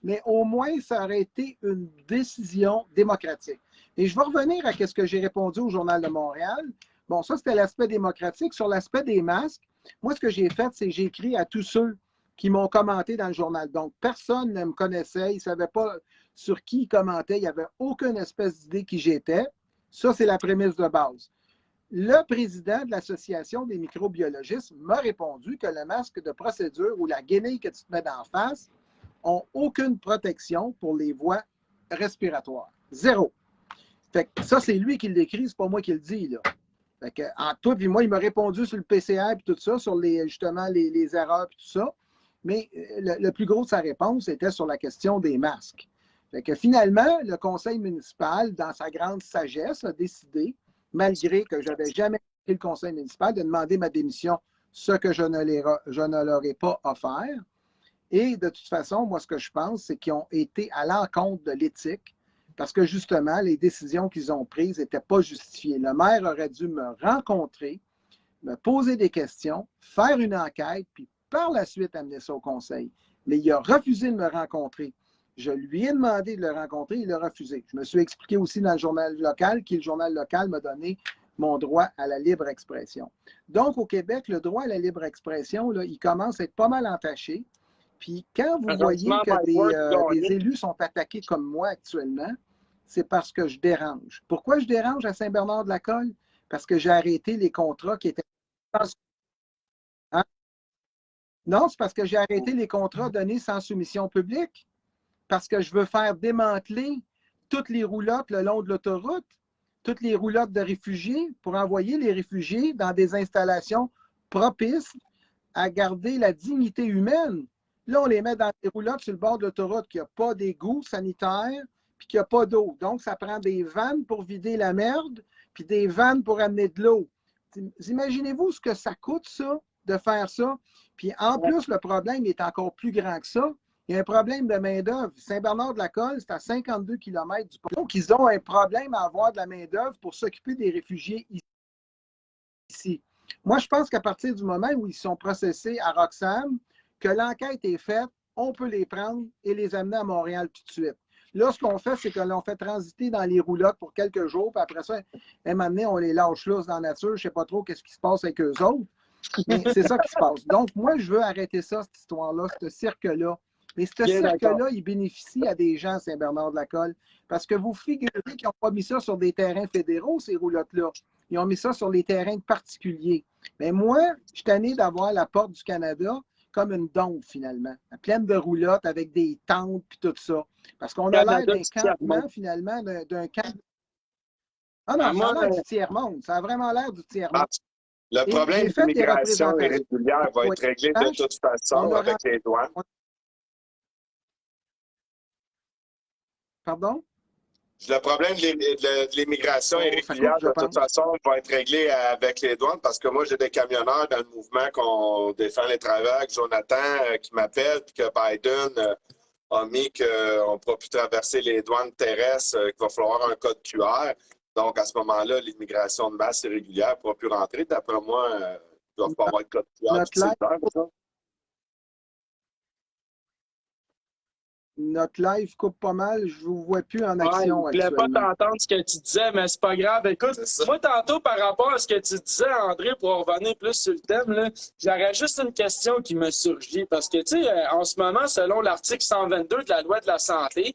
mais au moins, ça aurait été une décision démocratique. Et je vais revenir à ce que j'ai répondu au Journal de Montréal. Bon, ça, c'était l'aspect démocratique. Sur l'aspect des masques, moi, ce que j'ai fait, c'est que j'ai écrit à tous ceux qui m'ont commenté dans le journal. Donc, personne ne me connaissait. Ils ne savaient pas sur qui ils commentaient. Il n'y avait aucune espèce d'idée qui j'étais. Ça, c'est la prémisse de base. Le président de l'Association des microbiologistes m'a répondu que le masque de procédure ou la guenille que tu te mets d'en face n'ont aucune protection pour les voies respiratoires. Zéro. Fait que ça, c'est lui qui l'écrit, c'est pas moi qui le dis, là. Fait que, entre toi et moi, il m'a répondu sur le PCR et tout ça, sur justement les erreurs et tout ça. Mais le plus gros de sa réponse était sur la question des masques. Fait que finalement, le conseil municipal, dans sa grande sagesse, a décidé malgré que je n'avais jamais quitté le conseil municipal, de demander ma démission, ce que je ne leur ai pas offert. Et de toute façon, moi, ce que je pense, c'est qu'ils ont été à l'encontre de l'éthique parce que justement, les décisions qu'ils ont prises n'étaient pas justifiées. Le maire aurait dû me rencontrer, me poser des questions, faire une enquête, puis par la suite amener ça au conseil. Mais il a refusé de me rencontrer. Je lui ai demandé de le rencontrer, il a refusé. Je me suis expliqué aussi dans le journal local, qui le journal local m'a donné mon droit à la libre expression. Donc, au Québec, le droit à la libre expression, là, il commence à être pas mal entaché. Puis quand vous voyez que des élus sont attaqués comme moi actuellement, c'est parce que je dérange. Pourquoi je dérange à Saint-Bernard-de-la-Colle? Parce que j'ai arrêté les contrats qui étaient... Hein? Non, c'est parce que j'ai arrêté les contrats donnés sans soumission publique. Parce que je veux faire démanteler toutes les roulottes le long de l'autoroute, toutes les roulottes de réfugiés pour envoyer les réfugiés dans des installations propices à garder la dignité humaine. Là, on les met dans des roulottes sur le bord de l'autoroute qui n'a pas d'égout sanitaire puis qui n'a pas d'eau. Donc, ça prend des vannes pour vider la merde puis des vannes pour amener de l'eau. Imaginez-vous ce que ça coûte, ça, de faire ça. Puis en plus, le problème est encore plus grand que ça. Il y a un problème de main-d'œuvre. Saint-Bernard-de-la-Colle, c'est à 52 km du port. Donc, ils ont un problème à avoir de la main-d'œuvre pour s'occuper des réfugiés ici. Moi, je pense qu'à partir du moment où ils sont processés à Roxham, que l'enquête est faite, on peut les prendre et les amener à Montréal tout de suite. Là, ce qu'on fait, c'est que l'on fait transiter dans les roulottes pour quelques jours, puis après ça, un moment donné, on les lâche là dans la nature. Je ne sais pas trop qu'est-ce qui se passe avec eux autres, mais c'est ça qui se passe. Donc, moi, je veux arrêter ça, cette histoire-là, ce cirque-là. Mais ce cirque-là, il bénéficie à des gens à Saint-Bernard-de-la-Colle. Parce que vous figurez qu'ils n'ont pas mis ça sur des terrains fédéraux, ces roulottes-là. Ils ont mis ça sur les terrains particuliers. Mais moi, je suis tanné d'avoir la porte du Canada comme une dombe, finalement, pleine de roulottes avec des tentes et tout ça. Parce qu'on a l'air d'un campement, finalement, d'un camp. Ah non, ça a l'air du tiers-monde. Ça a vraiment l'air du tiers-monde. Le problème de l'immigration irrégulière va être réglé de toute façon avec les douanes. Pardon? Le problème de l'immigration irrégulière, de toute façon, va être réglé avec les douanes parce que moi, j'ai des camionneurs dans le mouvement qu'on défend les travailleurs avec Jonathan qui m'appelle puis que Biden a mis qu'on ne pourra plus traverser les douanes terrestres, qu'il va falloir un code QR. Donc, à ce moment-là, l'immigration de masse irrégulière ne pourra plus rentrer. D'après moi, il ne doit pas avoir de code QR. Notre live coupe pas mal, je ne vous vois plus en action. Je ne voulais pas t'entendre ce que tu disais, mais c'est pas grave. Écoute, moi, tantôt, par rapport à ce que tu disais, André, pour revenir plus sur le thème, j'aurais juste une question qui me surgit. Parce que, tu sais, en ce moment, selon l'article 122 de la loi de la santé,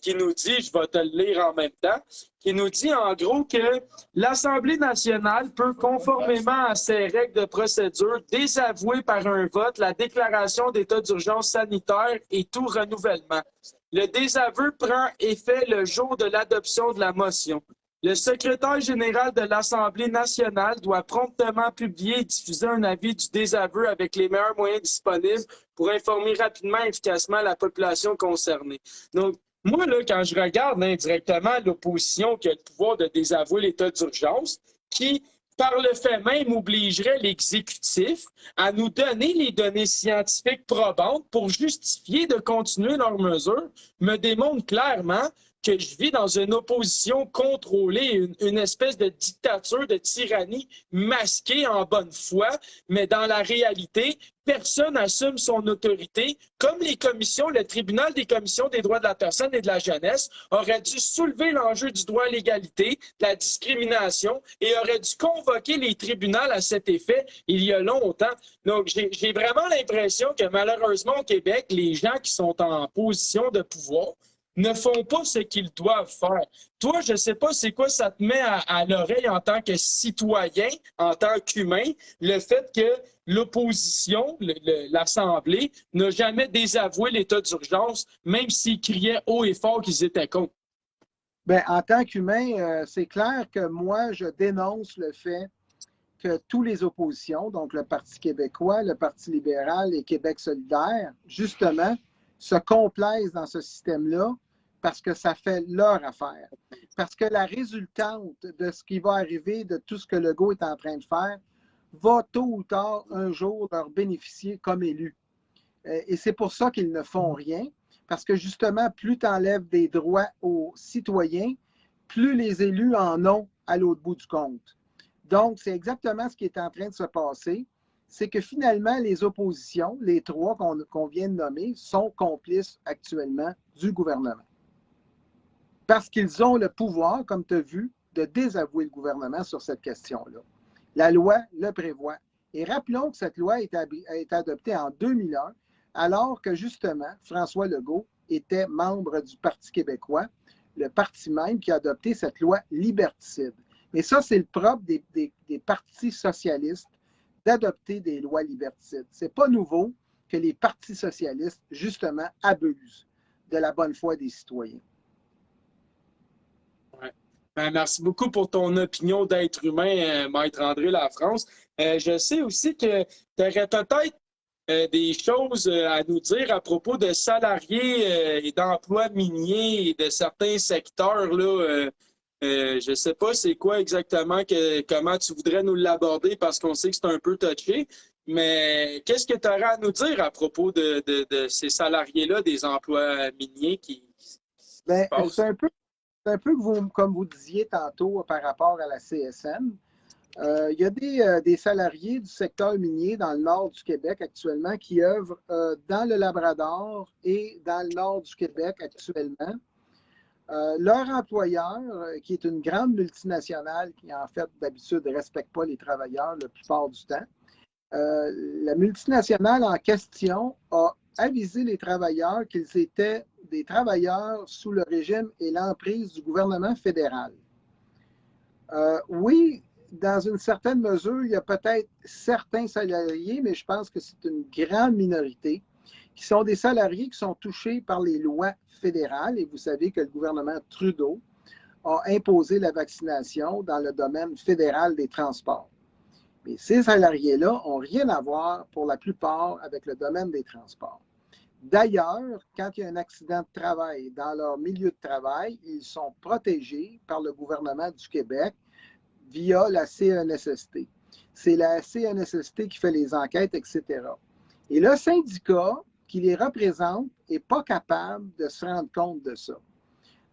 qui nous dit, je vais te le lire en même temps, qui nous dit en gros que l'Assemblée nationale peut, conformément à ses règles de procédure, désavouer par un vote la déclaration d'état d'urgence sanitaire et tout renouvellement. Le désaveu prend effet le jour de l'adoption de la motion. Le secrétaire général de l'Assemblée nationale doit promptement publier et diffuser un avis du désaveu avec les meilleurs moyens disponibles pour informer rapidement et efficacement la population concernée. Donc, moi, là, quand je regarde indirectement l'opposition qui a le pouvoir de désavouer l'état d'urgence, qui, par le fait même, obligerait l'exécutif à nous donner les données scientifiques probantes pour justifier de continuer leurs mesures, me démontre clairement que je vis dans une opposition contrôlée, une espèce de dictature, de tyrannie masquée en bonne foi, mais dans la réalité, personne n'assume son autorité, comme les commissions, le tribunal des commissions des droits de la personne et de la jeunesse aurait dû soulever l'enjeu du droit à l'égalité, de la discrimination, et aurait dû convoquer les tribunaux à cet effet il y a longtemps. Donc, j'ai vraiment l'impression que malheureusement au Québec, les gens qui sont en position de pouvoir ne font pas ce qu'ils doivent faire. Toi, je ne sais pas c'est quoi ça te met à l'oreille en tant que citoyen, en tant qu'humain, le fait que l'opposition, l'Assemblée, n'a jamais désavoué l'état d'urgence, même s'ils criaient haut et fort qu'ils étaient contre. Bien, en tant qu'humain, c'est clair que moi, je dénonce le fait que tous les oppositions, donc le Parti québécois, le Parti libéral et Québec solidaire, justement, se complaisent dans ce système-là parce que ça fait leur affaire. Parce que la résultante de ce qui va arriver, de tout ce que Legault est en train de faire, va tôt ou tard, un jour, leur bénéficier comme élus. Et c'est pour ça qu'ils ne font rien, parce que justement, plus tu enlèves des droits aux citoyens, plus les élus en ont à l'autre bout du compte. Donc, c'est exactement ce qui est en train de se passer. C'est que finalement, les oppositions, les trois qu'on vient de nommer, sont complices actuellement du gouvernement. Parce qu'ils ont le pouvoir, comme tu as vu, de désavouer le gouvernement sur cette question-là. La loi le prévoit. Et rappelons que cette loi a été adoptée en 2001, alors que justement, François Legault était membre du Parti québécois, le parti même qui a adopté cette loi liberticide. Mais ça, c'est le propre des partis socialistes d'adopter des lois liberticides. Ce n'est pas nouveau que les partis socialistes, justement, abusent de la bonne foi des citoyens. Ouais. Ben, merci beaucoup pour ton opinion d'être humain, Maître André Lafrance. Je sais aussi que tu aurais peut-être des choses à nous dire à propos de salariés et d'emplois miniers et de certains secteurs, là. Je ne sais pas c'est quoi exactement, comment tu voudrais nous l'aborder parce qu'on sait que c'est un peu touché, mais qu'est-ce que tu aurais à nous dire à propos de ces salariés-là, des emplois miniers qui Bien, c'est un peu comme vous disiez tantôt par rapport à la CSN. Il y a des salariés du secteur minier dans le nord du Québec actuellement qui œuvrent dans le Labrador et dans le nord du Québec actuellement. Leur employeur, qui est une grande multinationale qui, en fait, d'habitude, ne respecte pas les travailleurs la plupart du temps, la multinationale en question a avisé les travailleurs qu'ils étaient des travailleurs sous le régime et l'emprise du gouvernement fédéral. Oui, dans une certaine mesure, il y a peut-être certains salariés, mais je pense que c'est une grande minorité, qui sont des salariés qui sont touchés par les lois fédérales. Et vous savez que le gouvernement Trudeau a imposé la vaccination dans le domaine fédéral des transports. Mais ces salariés-là n'ont rien à voir, pour la plupart, avec le domaine des transports. D'ailleurs, quand il y a un accident de travail dans leur milieu de travail, ils sont protégés par le gouvernement du Québec via la CNSST. C'est la CNSST qui fait les enquêtes, etc. Et le syndicat qui les représente n'est pas capable de se rendre compte de ça.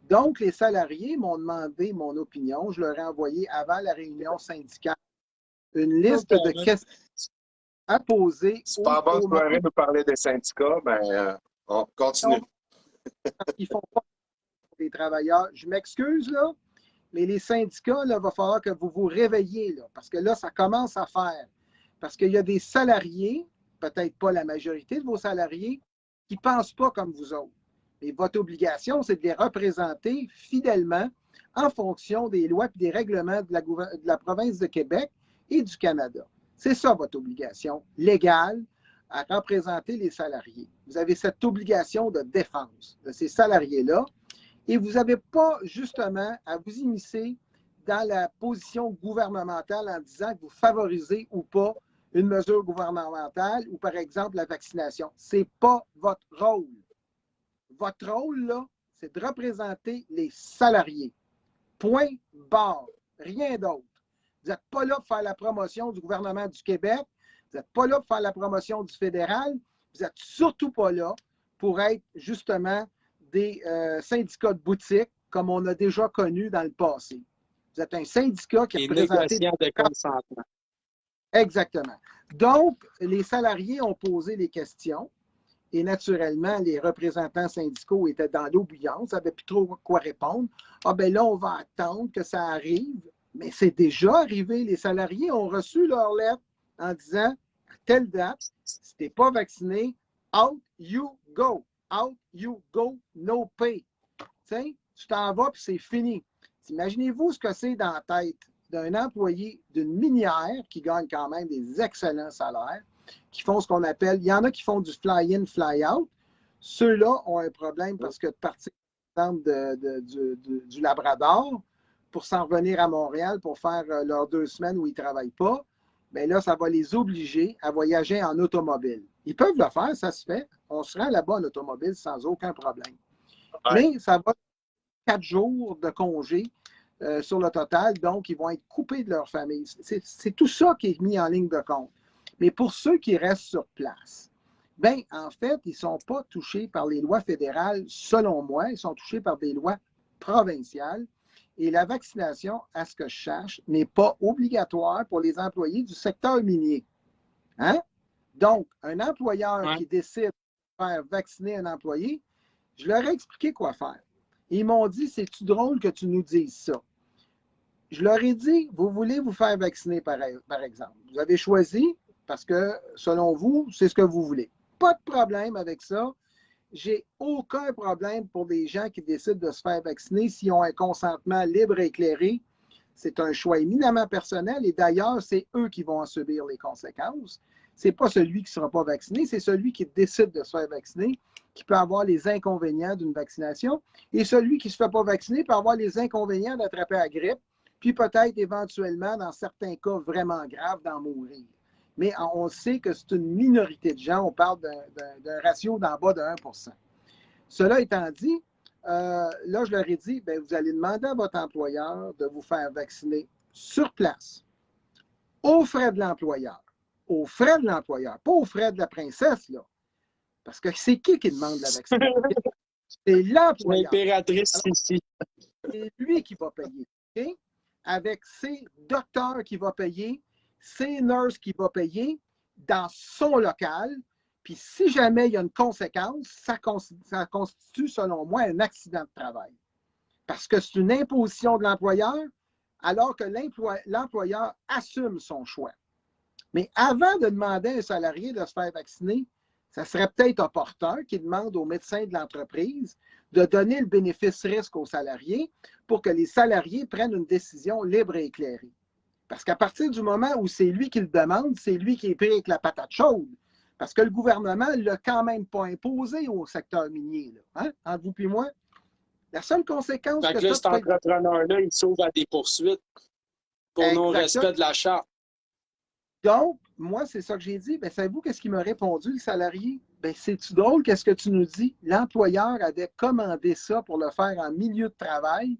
Donc, les salariés m'ont demandé mon opinion. Je leur ai envoyé avant la réunion syndicale une liste de questions à poser. C'est pas bon de soirée nous parler des syndicats, mais on continue. Parce qu'ils font pas des travailleurs. Je m'excuse, là, mais les syndicats, il va falloir que vous vous réveillez, là, parce que là, ça commence à faire. Parce qu'il y a des salariés, peut-être pas la majorité de vos salariés, qui ne pensent pas comme vous autres. Et votre obligation, c'est de les représenter fidèlement en fonction des lois et des règlements de la province de Québec et du Canada. C'est ça votre obligation légale à représenter les salariés. Vous avez cette obligation de défense de ces salariés-là et vous n'avez pas justement à vous immiscer dans la position gouvernementale en disant que vous favorisez ou pas une mesure gouvernementale ou, par exemple, la vaccination. Ce n'est pas votre rôle. Votre rôle, là, c'est de représenter les salariés. Point barre. Rien d'autre. Vous n'êtes pas là pour faire la promotion du gouvernement du Québec. Vous n'êtes pas là pour faire la promotion du fédéral. Vous n'êtes surtout pas là pour être, justement, des syndicats de boutique comme on a déjà connu dans le passé. Vous êtes un syndicat qui a présenté... de consentement. Exactement. Donc, les salariés ont posé les questions et naturellement, les représentants syndicaux étaient dans l'eau bouillante, ils ne savaient plus trop quoi répondre. Ah ben là, on va attendre que ça arrive. Mais c'est déjà arrivé. Les salariés ont reçu leur lettre en disant à telle date, si tu n'es pas vacciné, out you go. Out you go, no pay. T'sais, tu t'en vas puis c'est fini. Imaginez-vous ce que c'est dans la tête d'un employé d'une minière qui gagne quand même des excellents salaires, qui font ce qu'on appelle, il y en a qui font du fly-in, fly-out. Ceux-là ont un problème parce que de partir, par exemple, du Labrador pour s'en revenir à Montréal pour faire leurs 2 semaines où ils ne travaillent pas, bien là, ça va les obliger à voyager en automobile. Ils peuvent le faire, ça se fait. On se rend là-bas en automobile sans aucun problème. Mais ça va 4 jours de congé sur le total, donc ils vont être coupés de leur famille. C'est tout ça qui est mis en ligne de compte. Mais pour ceux qui restent sur place, bien, en fait, ils ne sont pas touchés par les lois fédérales, selon moi. Ils sont touchés par des lois provinciales. Et la vaccination, à ce que je sache, n'est pas obligatoire pour les employés du secteur minier. Hein? Donc, un employeur qui décide de faire vacciner un employé, je leur ai expliqué quoi faire. Ils m'ont dit, c'est-tu drôle que tu nous dises ça? Je leur ai dit, vous voulez vous faire vacciner, par exemple. Vous avez choisi parce que, selon vous, c'est ce que vous voulez. Pas de problème avec ça. J'ai aucun problème pour des gens qui décident de se faire vacciner s'ils ont un consentement libre et éclairé. C'est un choix éminemment personnel et d'ailleurs, c'est eux qui vont en subir les conséquences. Ce n'est pas celui qui ne sera pas vacciné, c'est celui qui décide de se faire vacciner qui peut avoir les inconvénients d'une vaccination et celui qui ne se fait pas vacciner peut avoir les inconvénients d'attraper la grippe puis peut-être éventuellement, dans certains cas vraiment graves, d'en mourir. Mais on sait que c'est une minorité de gens. On parle d'un ratio d'en bas de 1%. Cela étant dit, là, je leur ai dit, bien, vous allez demander à votre employeur de vous faire vacciner sur place, aux frais de l'employeur. Aux frais de l'employeur, pas aux frais de la princesse, là. Parce que c'est qui demande la vaccination? C'est l'employeur. L'impératrice ici. C'est lui qui va payer. Okay? Avec ses docteurs qui vont payer, c'est nurse qui va payer dans son local. Puis si jamais il y a une conséquence, ça constitue, selon moi, un accident de travail. Parce que c'est une imposition de l'employeur, alors que l'employeur assume son choix. Mais avant de demander à un salarié de se faire vacciner, ça serait peut-être opportun qu'il demande aux médecins de l'entreprise de donner le bénéfice-risque aux salariés pour que les salariés prennent une décision libre et éclairée. Parce qu'à partir du moment où c'est lui qui le demande, c'est lui qui est pris avec la patate chaude. Parce que le gouvernement ne l'a quand même pas imposé au secteur minier. Là. Hein? Entre vous et moi, la seule conséquence que cet entrepreneur-là, il sauve à des poursuites pour non-respect de la charte. Donc, moi, c'est ça que j'ai dit. Bien, savez-vous qu'est-ce qu'il m'a répondu, le salarié? Bien, c'est-tu drôle, qu'est-ce que tu nous dis? L'employeur avait commandé ça pour le faire en milieu de travail,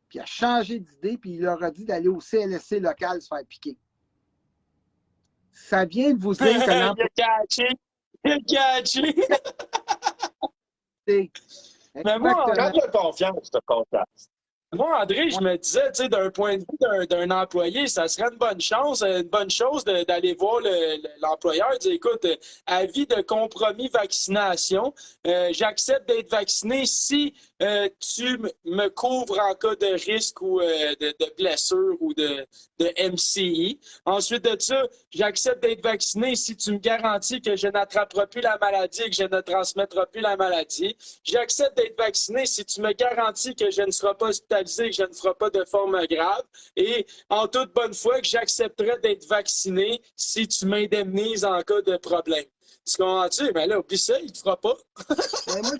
puis il a changé d'idée, puis il leur a dit d'aller au CLSC local se faire piquer. Ça vient de vous dire que l'employeur... Il a catché! Mais moi, quand tu as confiance, tu as confiance. Moi, André, je me disais, tu sais, d'un point de vue d'un employé, ça serait une bonne chose d'aller voir l'employeur et dire, écoute, avis de compromis vaccination, j'accepte d'être vacciné si tu me couvres en cas de risque ou de blessure ou de MCI. Ensuite de ça, j'accepte d'être vacciné si tu me garantis que je n'attraperai plus la maladie et que je ne transmettrai plus la maladie. J'accepte d'être vacciné si tu me garantis que je ne serai pas hospitalisé, que je ne ferai pas de forme grave. Et en toute bonne foi, que j'accepterai d'être vacciné si tu m'indemnises en cas de problème. Tu comprends-tu? Ben là, oublie ça, il ne te fera pas. Moi,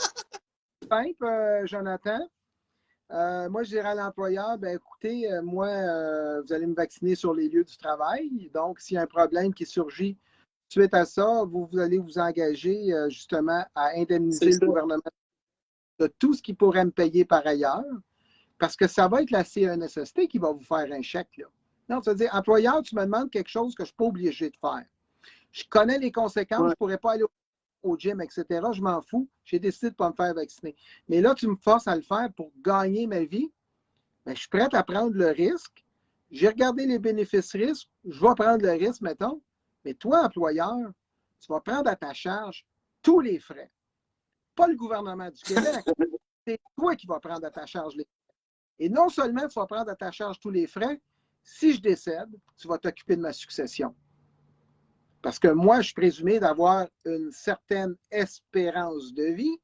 c'est simple, Jonathan. Moi, je dirais à l'employeur, ben écoutez, moi, vous allez me vacciner sur les lieux du travail. Donc, s'il y a un problème qui surgit suite à ça, vous allez vous engager justement à indemniser le gouvernement de tout ce qu'il pourrait me payer par ailleurs, parce que ça va être la CNSST qui va vous faire un chèque. Là. Non, c'est-à-dire, employeur, tu me demandes quelque chose que je ne suis pas obligé de faire. Je connais les conséquences, je ne pourrais pas aller au gym, etc. Je m'en fous. J'ai décidé de ne pas me faire vacciner. Mais là, tu me forces à le faire pour gagner ma vie. Bien, je suis prête à prendre le risque. J'ai regardé les bénéfices-risques. Je vais prendre le risque, mettons. Mais toi, employeur, tu vas prendre à ta charge tous les frais. Pas le gouvernement du Québec. C'est toi qui vas prendre à ta charge les frais. Et non seulement tu vas prendre à ta charge tous les frais, si je décède, tu vas t'occuper de ma succession. Parce que moi, je suis présumé d'avoir une certaine espérance de vie.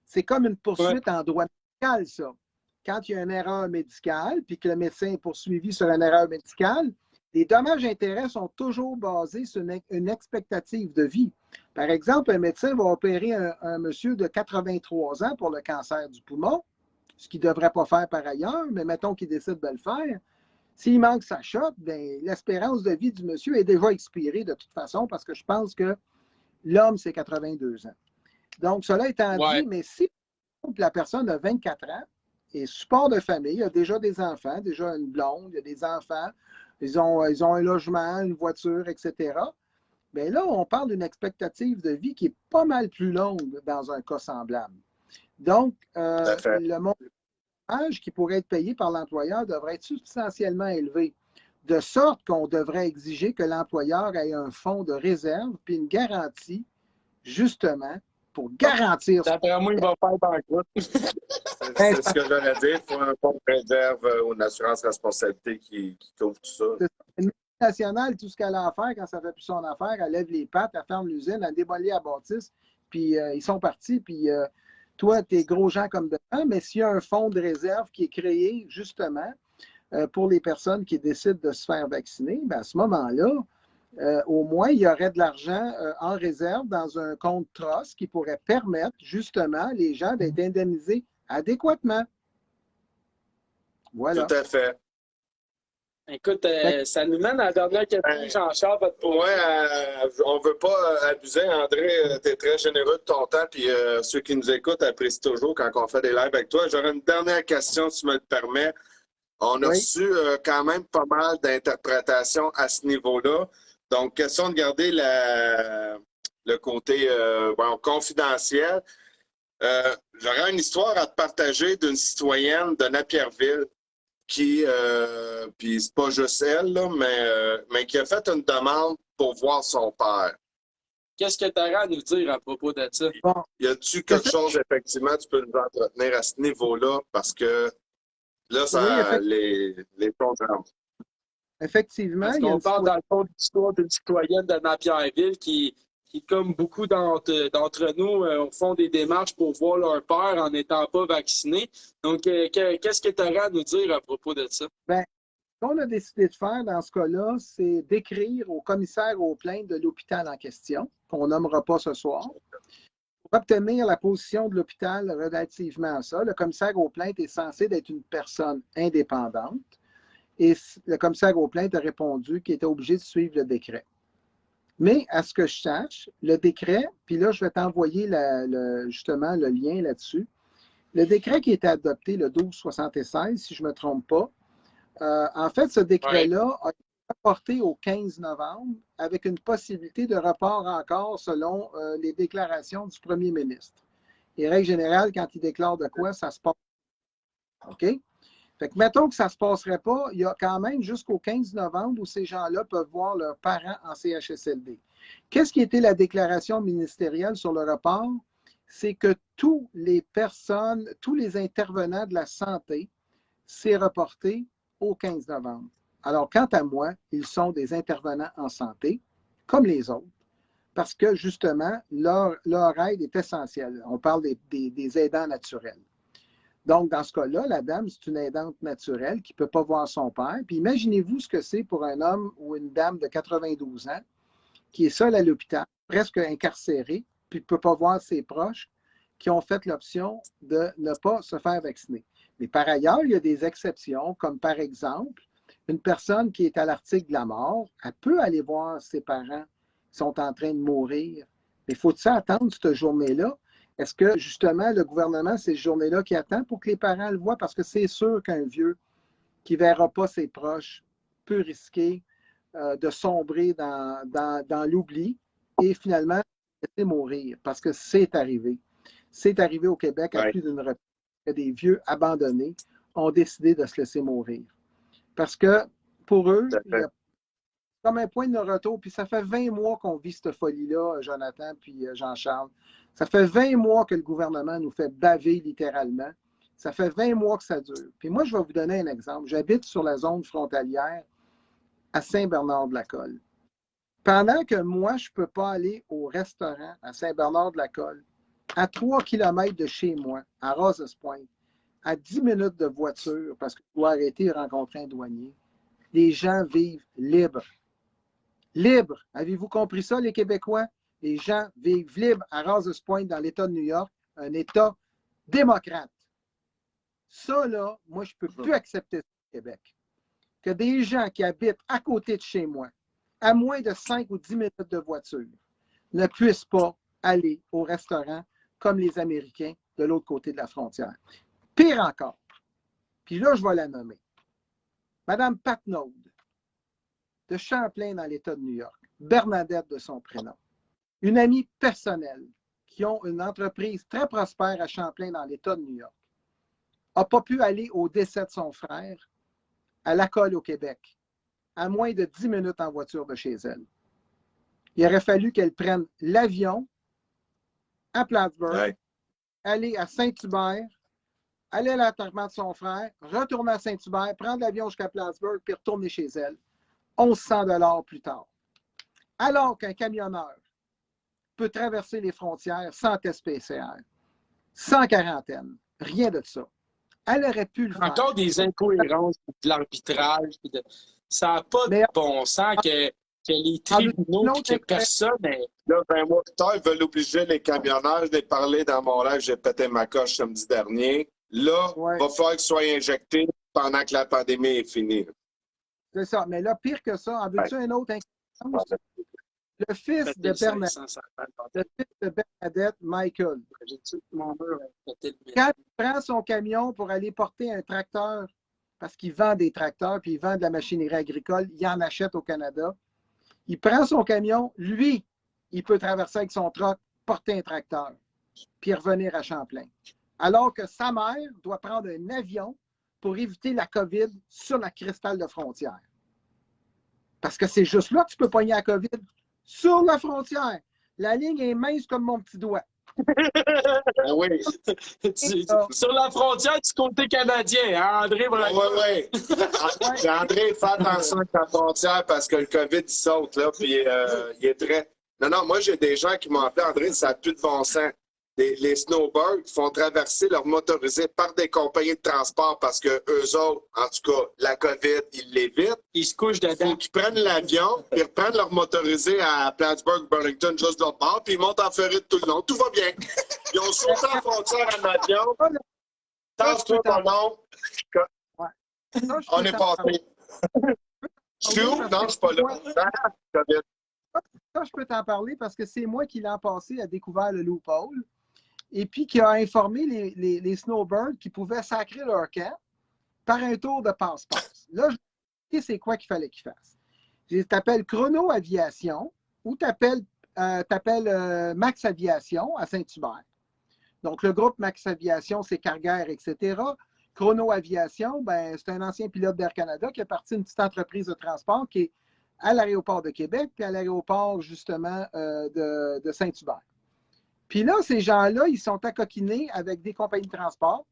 C'est comme une poursuite en droit médical, ça. Quand il y a une erreur médicale, puis que le médecin est poursuivi sur une erreur médicale, les dommages et intérêts sont toujours basés sur une expectative de vie. Par exemple, un médecin va opérer un monsieur de 83 ans pour le cancer du poumon, ce qu'il ne devrait pas faire par ailleurs, mais mettons qu'il décide de le faire. S'il manque sa shot, bien, l'espérance de vie du monsieur est déjà expirée de toute façon parce que je pense que l'homme, c'est 82 ans. Donc, cela étant dit, mais si la personne a 24 ans et support de famille, a déjà des enfants, déjà une blonde, il y a des enfants, ils ont un logement, une voiture, etc. Bien là, on parle d'une expectative de vie qui est pas mal plus longue dans un cas semblable. Donc, le montant qui pourrait être payé par l'employeur devrait être substantiellement élevé, de sorte qu'on devrait exiger que l'employeur ait un fonds de réserve puis une garantie, justement, pour garantir... D'après moi, il va faire banqueroute. C'est ce que j'allais dire. Il faut un fonds de réserve ou une assurance responsabilité qui couvre tout ça. Une multinationale, tout ce qu'elle a à faire quand ça ne fait plus son affaire, elle lève les pattes, elle ferme l'usine, elle démolit la bâtisse, puis ils sont partis, puis toi, tu es gros gens comme devant, mais s'il y a un fonds de réserve qui est créé, justement, pour les personnes qui décident de se faire vacciner, bien, à ce moment-là, au moins, il y aurait de l'argent en réserve dans un compte trust qui pourrait permettre, justement, les gens d'être indemnisés adéquatement. Voilà. Tout à fait. Écoute, ça nous mène à la dernière question, Jean-Charles. Oui, on ne veut pas abuser. André, tu es très généreux de ton temps, puis ceux qui nous écoutent apprécient toujours quand on fait des lives avec toi. J'aurais une dernière question, si tu me le permets. On a reçu quand même pas mal d'interprétations à ce niveau-là. Donc, question de garder le côté confidentiel. J'aurais une histoire à te partager d'une citoyenne de Napierville qui, puis c'est pas juste elle, là, mais qui a fait une demande pour voir son père. Qu'est-ce que tu auras à nous dire à propos de ça? Bon. Y a-tu quelque chose, effectivement, tu peux nous entretenir à ce niveau-là? Parce que là, ça, les choses rentrent. Effectivement. Parce qu'on parle dans le fond de l'histoire d'une citoyenne de Napierville qui, comme beaucoup d'entre nous, font des démarches pour voir leur père en n'étant pas vaccinés. Donc, qu'est-ce que tu auras à nous dire à propos de ça? Bien, ce qu'on a décidé de faire dans ce cas-là, c'est d'écrire au commissaire aux plaintes de l'hôpital en question, qu'on nommera pas ce soir, pour obtenir la position de l'hôpital relativement à ça. Le commissaire aux plaintes est censé être une personne indépendante. Et le commissaire aux plaintes a répondu qu'il était obligé de suivre le décret. Mais à ce que je sache, le décret, puis là, je vais t'envoyer justement le lien là-dessus. Le décret qui a été adopté le 12/76, si je ne me trompe pas, en fait, ce décret-là a été reporté au 15 novembre avec une possibilité de report encore selon les déclarations du premier ministre. Et règle générale, quand il déclare de quoi, ça se passe. OK? Fait que mettons que ça ne se passerait pas, il y a quand même jusqu'au 15 novembre où ces gens-là peuvent voir leurs parents en CHSLD. Qu'est-ce qui était la déclaration ministérielle sur le report? C'est que toutes les personnes, tous les intervenants de la santé, c'est reporté au 15 novembre. Alors, quant à moi, ils sont des intervenants en santé, comme les autres, parce que justement, leur aide est essentielle. On parle des aidants naturels. Donc, dans ce cas-là, la dame, c'est une aidante naturelle qui ne peut pas voir son père. Puis imaginez-vous ce que c'est pour un homme ou une dame de 92 ans qui est seul à l'hôpital, presque incarcéré, puis ne peut pas voir ses proches qui ont fait l'option de ne pas se faire vacciner. Mais par ailleurs, il y a des exceptions, comme par exemple, une personne qui est à l'article de la mort, elle peut aller voir ses parents qui sont en train de mourir. Mais faut-il attendre cette journée-là? Est-ce que, justement, le gouvernement, c'est cette journée-là qui attend pour que les parents le voient? Parce que c'est sûr qu'un vieux qui ne verra pas ses proches peut risquer de sombrer dans l'oubli et finalement laisser mourir. Parce que c'est arrivé. C'est arrivé au Québec à plus d'une reprise que des vieux abandonnés ont décidé de se laisser mourir. Parce que, pour eux, il y a comme un point de retour. Puis ça fait 20 mois qu'on vit cette folie-là, Jonathan puis Jean-Charles. Ça fait 20 mois que le gouvernement nous fait baver littéralement. Ça fait 20 mois que ça dure. Puis moi, je vais vous donner un exemple. J'habite sur la zone frontalière à Saint-Bernard-de-la-Colle. Pendant que moi, je ne peux pas aller au restaurant à Saint-Bernard-de-la-Colle, à 3 km de chez moi, à Rouses Point, à 10 minutes de voiture, parce que je dois arrêter et rencontrer un douanier, les gens vivent libres. Libres. Avez-vous compris ça, les Québécois? Les gens vivent libres à Rouses Point, dans l'État de New York, un État démocrate. Ça, là, moi, je ne peux plus accepter ça au Québec. Que des gens qui habitent à côté de chez moi, à moins de 5 ou 10 minutes de voiture, ne puissent pas aller au restaurant comme les Américains de l'autre côté de la frontière. Pire encore, puis là, je vais la nommer. Madame Patnaud, de Champlain dans l'État de New York, Bernadette de son prénom, une amie personnelle qui ont une entreprise très prospère à Champlain dans l'État de New York, n'a pas pu aller au décès de son frère à la Colle au Québec, à moins de 10 minutes en voiture de chez elle. Il aurait fallu qu'elle prenne l'avion à Plattsburgh, aller à Saint-Hubert, aller à l'enterrement de son frère, retourner à Saint-Hubert, prendre l'avion jusqu'à Plattsburgh, puis retourner chez elle, 1100 $ plus tard. Alors qu'un camionneur peut traverser les frontières sans test PCR, sans quarantaine, rien de ça. Elle aurait pu le faire. Encore des incohérences de l'arbitrage. Ça n'a pas de bon sens que les tribunaux et que personne. Là, 20 mois plus tard, ils veulent obliger les camionneurs. Je l'ai parlé dans mon live, j'ai pété ma coche samedi dernier. Là, il va falloir qu'ils soient injectés pendant que la pandémie est finie. C'est ça. Mais là, pire que ça, en veux-tu un autre incident? Le fils de Bernadette, Michael, quand il prend son camion pour aller porter un tracteur, parce qu'il vend des tracteurs, puis il vend de la machinerie agricole, il en achète au Canada, il prend son camion, lui, il peut traverser avec son truck, porter un tracteur, puis revenir à Champlain. Alors que sa mère doit prendre un avion pour éviter la COVID sur la cristal de frontière. Parce que c'est juste là que tu peux pogner la COVID. Sur la frontière. La ligne est mince comme mon petit doigt. Oui. Sur la frontière du côté canadien, hein, André? Oui. André, fais attention avec la frontière parce que le COVID, il saute, là, puis il est très... Non, moi, j'ai des gens qui m'ont appelé, André, ça n'a plus de bon sens. Les snowbirds font traverser leurs motorisés par des compagnies de transport parce que eux autres, en tout cas, la COVID, ils l'évitent. Ils se couchent dedans. Il faut qu'ils prennent l'avion, ils reprennent leur motorisé à Plattsburgh, Burlington, juste de l'autre bord, puis ils montent en Floride tout le long. Tout va bien. Ils ont sauté la frontière en avion. Tasse-toi, mon nom. On est passé. Non, je suis pas là. Ça, je peux t'en parler parce que c'est moi qui l'an passé a découvert le loophole et puis qui a informé les snowbirds qui pouvaient sacrer leur camp par un tour de passe-passe. Là, je sais c'est quoi qu'il fallait qu'ils fassent. Tu t'appelles Chrono Aviation ou tu appelles Max Aviation à Saint-Hubert. Donc, le groupe Max Aviation, c'est Carguaire, etc. Chrono Aviation, ben, c'est un ancien pilote d'Air Canada qui a parti d'une petite entreprise de transport qui est à l'aéroport de Québec puis à l'aéroport, justement, de Saint-Hubert. Puis là, ces gens-là, ils sont accoquinés avec des compagnies de transport.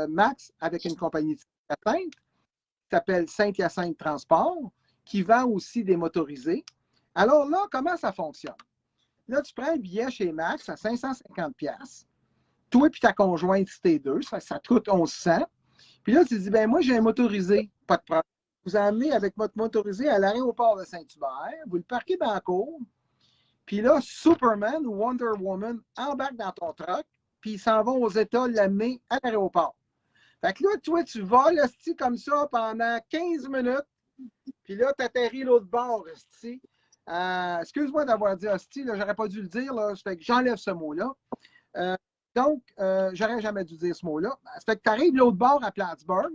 Max, avec une compagnie de Saint-Hyacinthe, qui s'appelle Saint-Hyacinthe Transport, qui vend aussi des motorisés. Alors là, comment ça fonctionne? Là, tu prends un billet chez Max à 550$. Toi et ta conjointe, si t'es deux, ça te coûte 1100$. Puis là, tu te dis, ben moi, j'ai un motorisé, pas de problème. Vous emmenez avec votre motorisé à l'aéroport de Saint-Hubert, vous le parquez dans la cour, puis là, Superman ou Wonder Woman embarque dans ton truck, puis ils s'en vont aux États l'amener à l'aéroport. Fait que là, toi, tu voles esti comme ça pendant 15 minutes, puis là, tu atterris l'autre bord, esti. Excuse-moi d'avoir dit hostie, j'aurais pas dû le dire, là, fait que j'enlève ce mot-là. Donc, j'aurais jamais dû dire ce mot-là. Ça fait que tu arrives l'autre bord à Plattsburgh,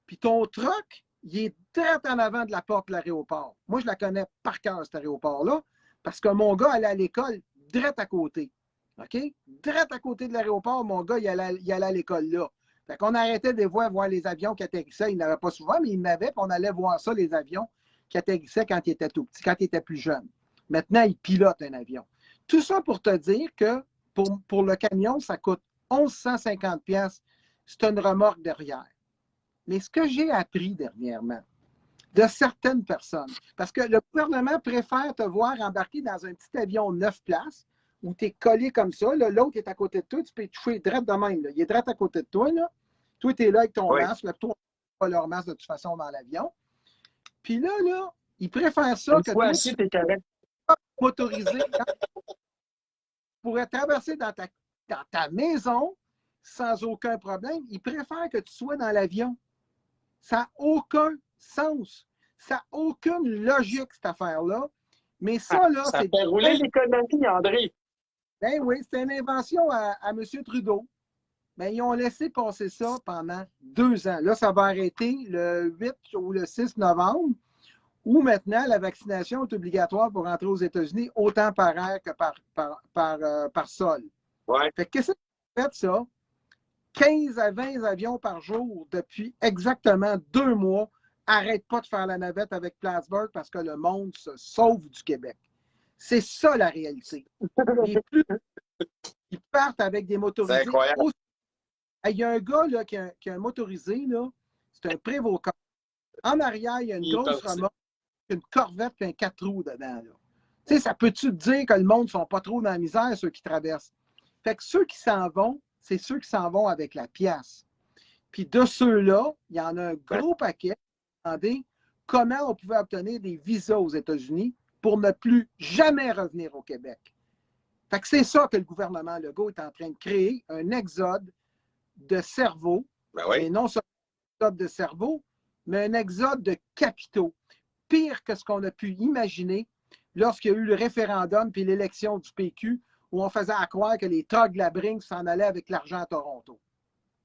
puis ton truck, il est direct en avant de la porte de l'aéroport. Moi, je la connais par cœur, cet aéroport-là, parce que mon gars allait à l'école direct à côté. OK? Direct à côté de l'aéroport, mon gars, il allait à l'école là. Fait qu'on arrêtait de voir les avions qui atterrissaient. Il n'avait pas souvent, mais il n'avait, puis on allait voir ça, les avions qui atterrissaient quand il était tout petit, quand il était plus jeune. Maintenant, il pilote un avion. Tout ça pour te dire que pour le camion, ça coûte 1150$. C'est une remorque derrière. Mais ce que j'ai appris dernièrement de certaines personnes, parce que le gouvernement préfère te voir embarquer dans un petit avion 9 places où tu es collé comme ça, l'autre est à côté de toi, tu peux toucher direct de même. Là. Il est direct à côté de toi. Là. Toi, tu es là avec ton masque. Là, toi, tu n'as pas leur masque de toute façon dans l'avion. Puis là, ils préfèrent ça une que fois assis, t'es correct. Motorisé. Pour traverser dans ta maison sans aucun problème, ils préfèrent que tu sois dans l'avion. Ça n'a aucun sens. Ça n'a aucune logique, cette affaire-là. Mais ça, là, ça c'est... fait rouler l'économie, André. Ben oui, c'est une invention à M. Trudeau. mais ils ont laissé passer ça pendant 2 ans. Là, ça va arrêter le 8 ou le 6 novembre, où maintenant la vaccination est obligatoire pour rentrer aux États-Unis, autant par air que par sol. Ouais. Fait que qu'est-ce que fait ça? 15 à 20 avions par jour depuis exactement 2 mois. Arrête pas de faire la navette avec Plattsburgh parce que le monde se sauve du Québec. C'est ça la réalité. Ils partent avec des motorisés. C'est incroyable. Il y a un gars là, qui a un motorisé, c'est un Prévost. En arrière, il y a une grosse remorque, une Corvette et un 4 roues dedans. Là. Tu sais, ça peut-tu te dire que le monde ne sont pas trop dans la misère, ceux qui traversent? Fait que ceux qui s'en vont, c'est ceux qui s'en vont avec la pièce. Puis de ceux-là, il y en a un gros paquet. Demandez comment on pouvait obtenir des visas aux États-Unis pour ne plus jamais revenir au Québec. Fait que c'est ça que le gouvernement Legault est en train de créer, un exode de cerveau, et non seulement un exode de cerveau, mais un exode de capitaux. Pire que ce qu'on a pu imaginer lorsqu'il y a eu le référendum puis l'élection du PQ, où on faisait à croire que les trucks de la Brinks s'en allaient avec l'argent à Toronto.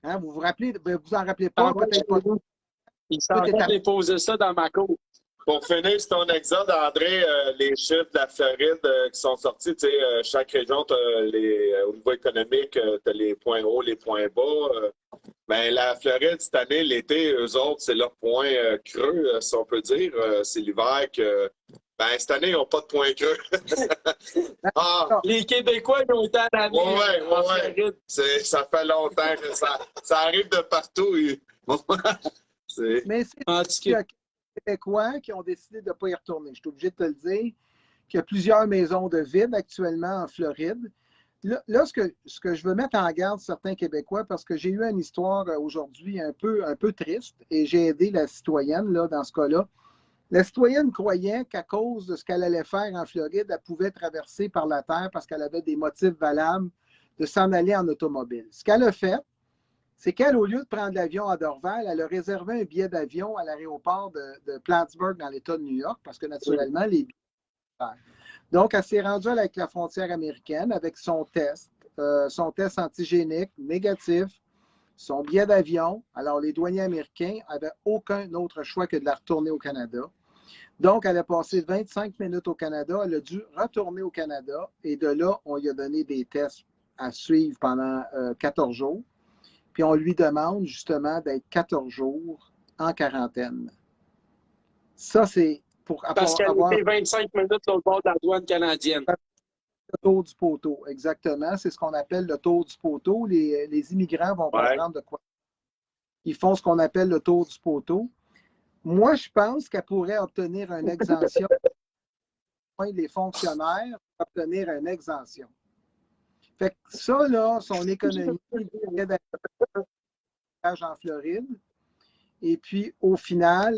Hein, vous vous rappelez, vous en rappelez pas, peut-être pas. Il s'en va déposer ça dans ma cour. Pour finir sur ton exode, André, les chiffres de la Floride qui sont sortis, tu sais, chaque région, au niveau économique, tu as les points hauts, les points bas. Ben, la Floride, cette année, l'été, eux autres, c'est leur point creux, si on peut dire. C'est l'hiver que. Ben, cette année, ils n'ont pas de point creux. Les Québécois, ils ont été à la Oui. Ça fait longtemps que ça arrive de partout. Mais c'est les Québécois qui ont décidé de ne pas y retourner. Je suis obligé de te le dire qu'il y a plusieurs maisons de vide actuellement en Floride. Là, ce que je veux mettre en garde certains Québécois, parce que j'ai eu une histoire aujourd'hui un peu triste et j'ai aidé la citoyenne là, dans ce cas-là. La citoyenne croyait qu'à cause de ce qu'elle allait faire en Floride, elle pouvait traverser par la terre parce qu'elle avait des motifs valables de s'en aller en automobile. Ce qu'elle a fait, c'est qu'elle, au lieu de prendre l'avion à Dorval, elle a réservé un billet d'avion à l'aéroport de Plattsburgh dans l'État de New York parce que, naturellement, les billets. Donc, elle s'est rendue avec la frontière américaine avec son test antigénique négatif, son billet d'avion. Alors, les douaniers américains n'avaient aucun autre choix que de la retourner au Canada. Donc, elle a passé 25 minutes au Canada. Elle a dû retourner au Canada et de là, on lui a donné des tests à suivre pendant 14 jours. Puis on lui demande justement d'être 14 jours en quarantaine. Ça, c'est pour parce qu'elle a été 25 minutes sur le bord de la douane canadienne. Le tour du poteau, exactement. C'est ce qu'on appelle le tour du poteau. Les immigrants vont comprendre de quoi. Ils font ce qu'on appelle le tour du poteau. Moi, je pense qu'elle pourrait obtenir une exemption. Les fonctionnaires obtenir une exemption. Fait que ça, là, son économie en Floride. Et puis, au final,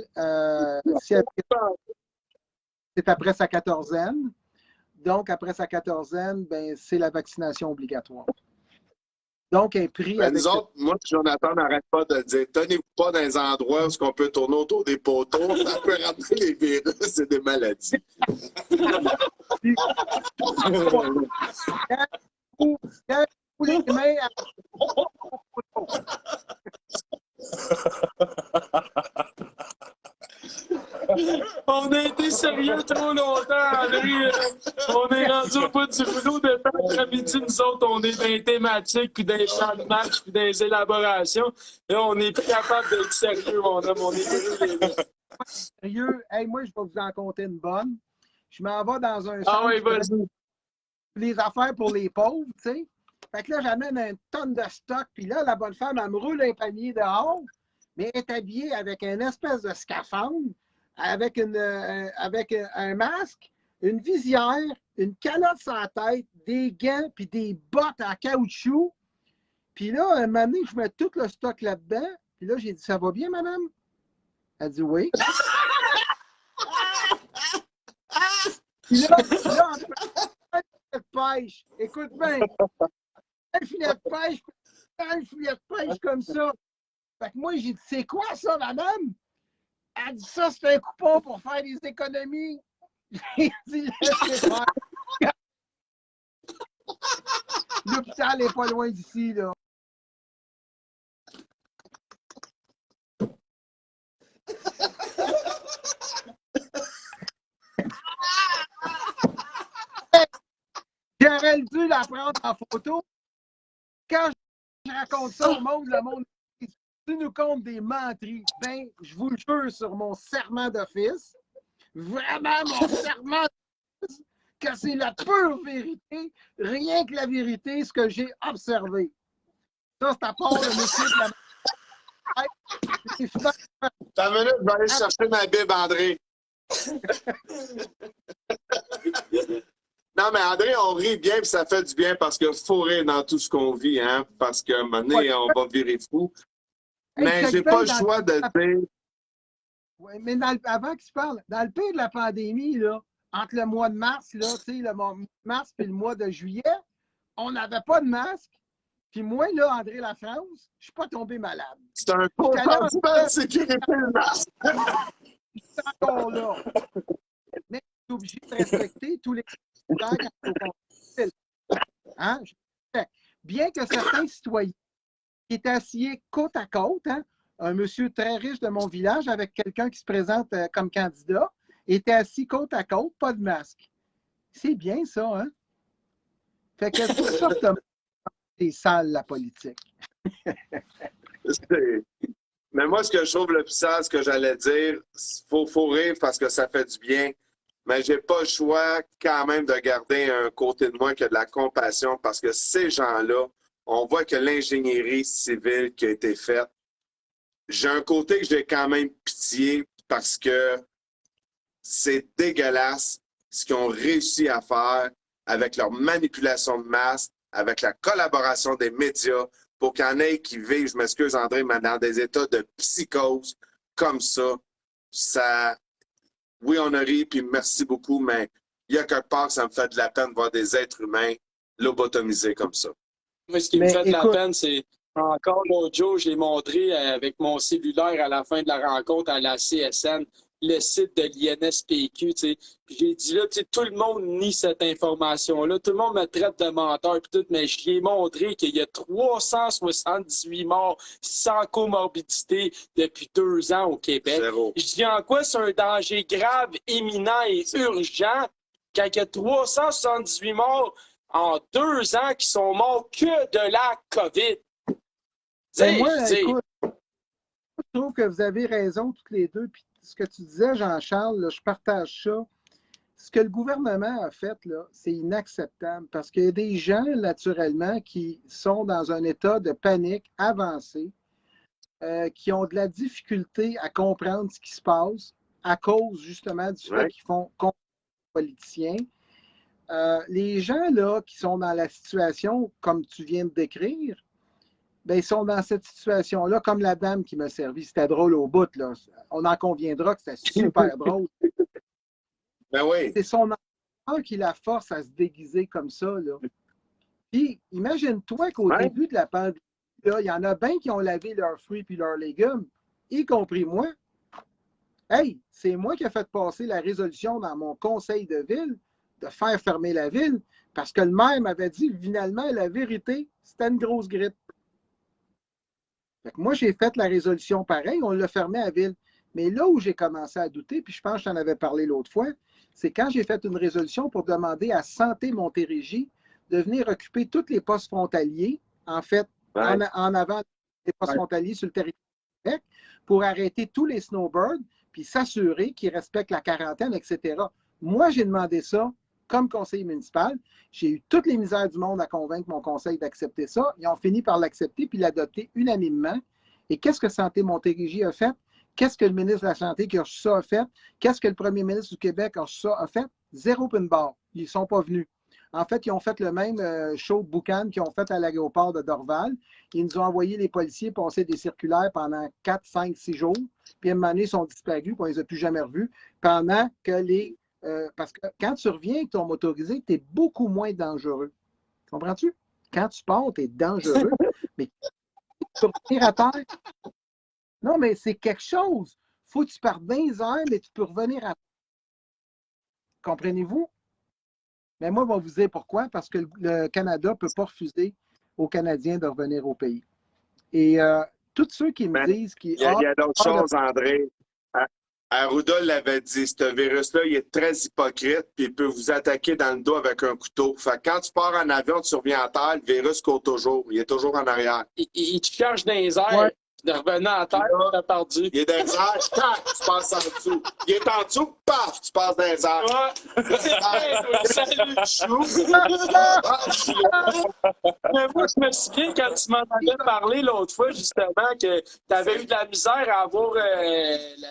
c'est après sa quatorzaine. Donc, après sa quatorzaine, ben, c'est la vaccination obligatoire. Donc, un prix. Ben, nous autres, moi, Jonathan n'arrête pas de dire tenez-vous pas dans les endroits où on peut tourner autour des poteaux, ça peut ramener les virus et des maladies. Les mains On a été sérieux trop longtemps, André. On est rendu au bout du rouleau de temps. D'habitude, nous autres, on est dans les thématiques, puis dans les plans de match, puis dans les élaborations. Là, on n'est plus capable d'être sérieux, mon homme. On est sérieux. Hey, moi, je vais vous en compter une bonne. Je m'en vais dans un centre. Ah oui, vas-y. Les affaires pour les pauvres, tu sais. Fait que là, j'amène une tonne de stock, puis là, la bonne femme, elle me roule un panier dehors, mais elle est habillée avec une espèce de scaphandre, avec un masque, une visière, une calotte sur la tête, des gants, puis des bottes en caoutchouc. Puis là, un moment donné, je mets tout le stock là-dedans, puis là, j'ai dit, ça va bien, madame? Elle dit oui. Puis là, de pêche. Écoute bien. Un filet de pêche, un filet de pêche comme ça. Fait que moi, j'ai dit, c'est quoi ça, madame? Elle dit, ça, c'est un coupon pour faire des économies. J'ai dit, laissez faire. L'hôpital n'est pas loin d'ici, là. dû la prendre en photo. Quand je raconte ça au monde, le monde dit, tu nous comptes des menteries. Ben, je vous le jure sur mon serment d'office, vraiment mon serment d'office, que c'est la pure vérité, rien que la vérité, ce que j'ai observé. Ça, c'est à part le monsieur de la... T'as une minute, je vais aller chercher ma Bible, André. Non, mais André, on rit bien, puis ça fait du bien parce qu'il faut rire dans tout ce qu'on vit, hein, parce qu'à un moment donné, on va virer fou. Mais j'ai pas le choix de dire... Oui, mais avant que tu parles, dans le pays de la pandémie, là, entre le mois de mars, là, le mois de mars et le mois de juillet, on n'avait pas de masque. Puis moi, là, André Lafrance, je ne suis pas tombé malade. C'est un consentement de sécurité, le masque. Je suis encore là. Mais je suis obligé de respecter tous les critères quand il faut hein? Bien que certains citoyens qui étaient assis côte à côte, hein, un monsieur très riche de mon village avec quelqu'un qui se présente comme candidat, était assis côte à côte, pas de masque. C'est bien ça, hein? Fait que c'est ça que c'est sale, la politique. Mais moi, ce que je trouve le plus sale, ce que j'allais dire, faut rire parce que ça fait du bien. Mais j'ai pas le choix quand même de garder un côté de moi qui a de la compassion parce que ces gens-là, on voit que l'ingénierie civile qui a été faite, j'ai un côté que j'ai quand même pitié parce que c'est dégueulasse ce qu'ils ont réussi à faire avec leur manipulation de masse, avec la collaboration des médias pour qu'il y en ait qui vivent, je m'excuse André, mais dans des états de psychose comme ça, oui, on a ri, puis merci beaucoup, mais il y a quelque part que ça me fait de la peine de voir des êtres humains lobotomisés comme ça. Moi, ce qui me fait de la peine, c'est encore l'autre jour, je l'ai montré avec mon cellulaire à la fin de la rencontre à la CSN, le site de l'INSPQ, tu sais. Puis j'ai dit là, tu sais, tout le monde nie cette information-là. Tout le monde me traite de menteur puis tout, mais je lui ai montré qu'il y a 378 morts sans comorbidité depuis 2 ans au Québec. Zéro. Je dis en quoi c'est un danger grave, imminent et urgent quand il y a 378 morts en 2 ans qui sont morts que de la COVID. Ben moi, écoute, je trouve que vous avez raison toutes les deux. Puis ce que tu disais, Jean-Charles, là, je partage ça. Ce que le gouvernement a fait, là, c'est inacceptable parce qu'il y a des gens, naturellement, qui sont dans un état de panique avancé, qui ont de la difficulté à comprendre ce qui se passe à cause, justement, du fait qu'ils font contre les politiciens. Les gens, là, qui sont dans la situation, comme tu viens de décrire, ben, ils sont dans cette situation-là, comme la dame qui m'a servi. C'était drôle au bout, là. On en conviendra que c'était super drôle. Ben oui. C'est son enfant qui la force à se déguiser comme ça, là. Puis, imagine-toi qu'au début de la pandémie, il y en a bien qui ont lavé leurs fruits puis leurs légumes, y compris moi. Hey, c'est moi qui ai fait passer la résolution dans mon conseil de ville de faire fermer la ville parce que le maire m'avait dit, finalement, la vérité, c'était une grosse grippe. Fait que moi, j'ai fait la résolution pareil, on l'a fermé à ville. Mais là où j'ai commencé à douter, puis je pense que je t'en avais parlé l'autre fois, c'est quand j'ai fait une résolution pour demander à Santé Montérégie de venir occuper tous les postes frontaliers, en fait, en avant des postes frontaliers sur le territoire du Québec, pour arrêter tous les snowbirds, puis s'assurer qu'ils respectent la quarantaine, etc. Moi, j'ai demandé ça comme conseiller municipal. J'ai eu toutes les misères du monde à convaincre mon conseil d'accepter ça. Ils ont fini par l'accepter puis l'adopter unanimement. Et qu'est-ce que Santé Montérégie a fait? Qu'est-ce que le ministre de la Santé qui a reçu ça a fait? Qu'est-ce que le premier ministre du Québec a reçu ça a fait? Zéro pin bar. Ils ne sont pas venus. En fait, ils ont fait le même show de boucan qu'ils ont fait à l'aéroport de Dorval. Ils nous ont envoyé les policiers passer des circulaires pendant 4, 5, 6 jours. Puis à un moment donné, ils sont disparus, puis on ne les a plus jamais revus. Pendant que les... parce que quand tu reviens avec ton motorisé, tu es beaucoup moins dangereux. Comprends-tu? Quand tu pars, tu es dangereux. Mais tu peux revenir à terre. Non, mais c'est quelque chose. Il faut que tu partes 20 heures, mais tu peux revenir à terre. Comprenez-vous? Mais moi, je vais vous dire pourquoi. Parce que le Canada ne peut pas refuser aux Canadiens de revenir au pays. Et tous ceux qui me disent qu'il y a d'autres choses, André. Arruda l'avait dit, ce virus-là, il est très hypocrite, puis il peut vous attaquer dans le dos avec un couteau. Fait que quand tu pars en avion, tu reviens en terre, le virus court toujours. Il est toujours en arrière. Il te cherche dans les airs, Ouais. de revenir à terre, t'as perdu. Il est dans les airs, tac, tu passes en dessous. Il est en dessous, paf, tu passes dans les airs. Ouais. Salut. Chou. Ah, je suis là. Mais moi, je me souviens quand tu m'en avais parlé l'autre fois, justement, que tu avais eu de la misère à avoir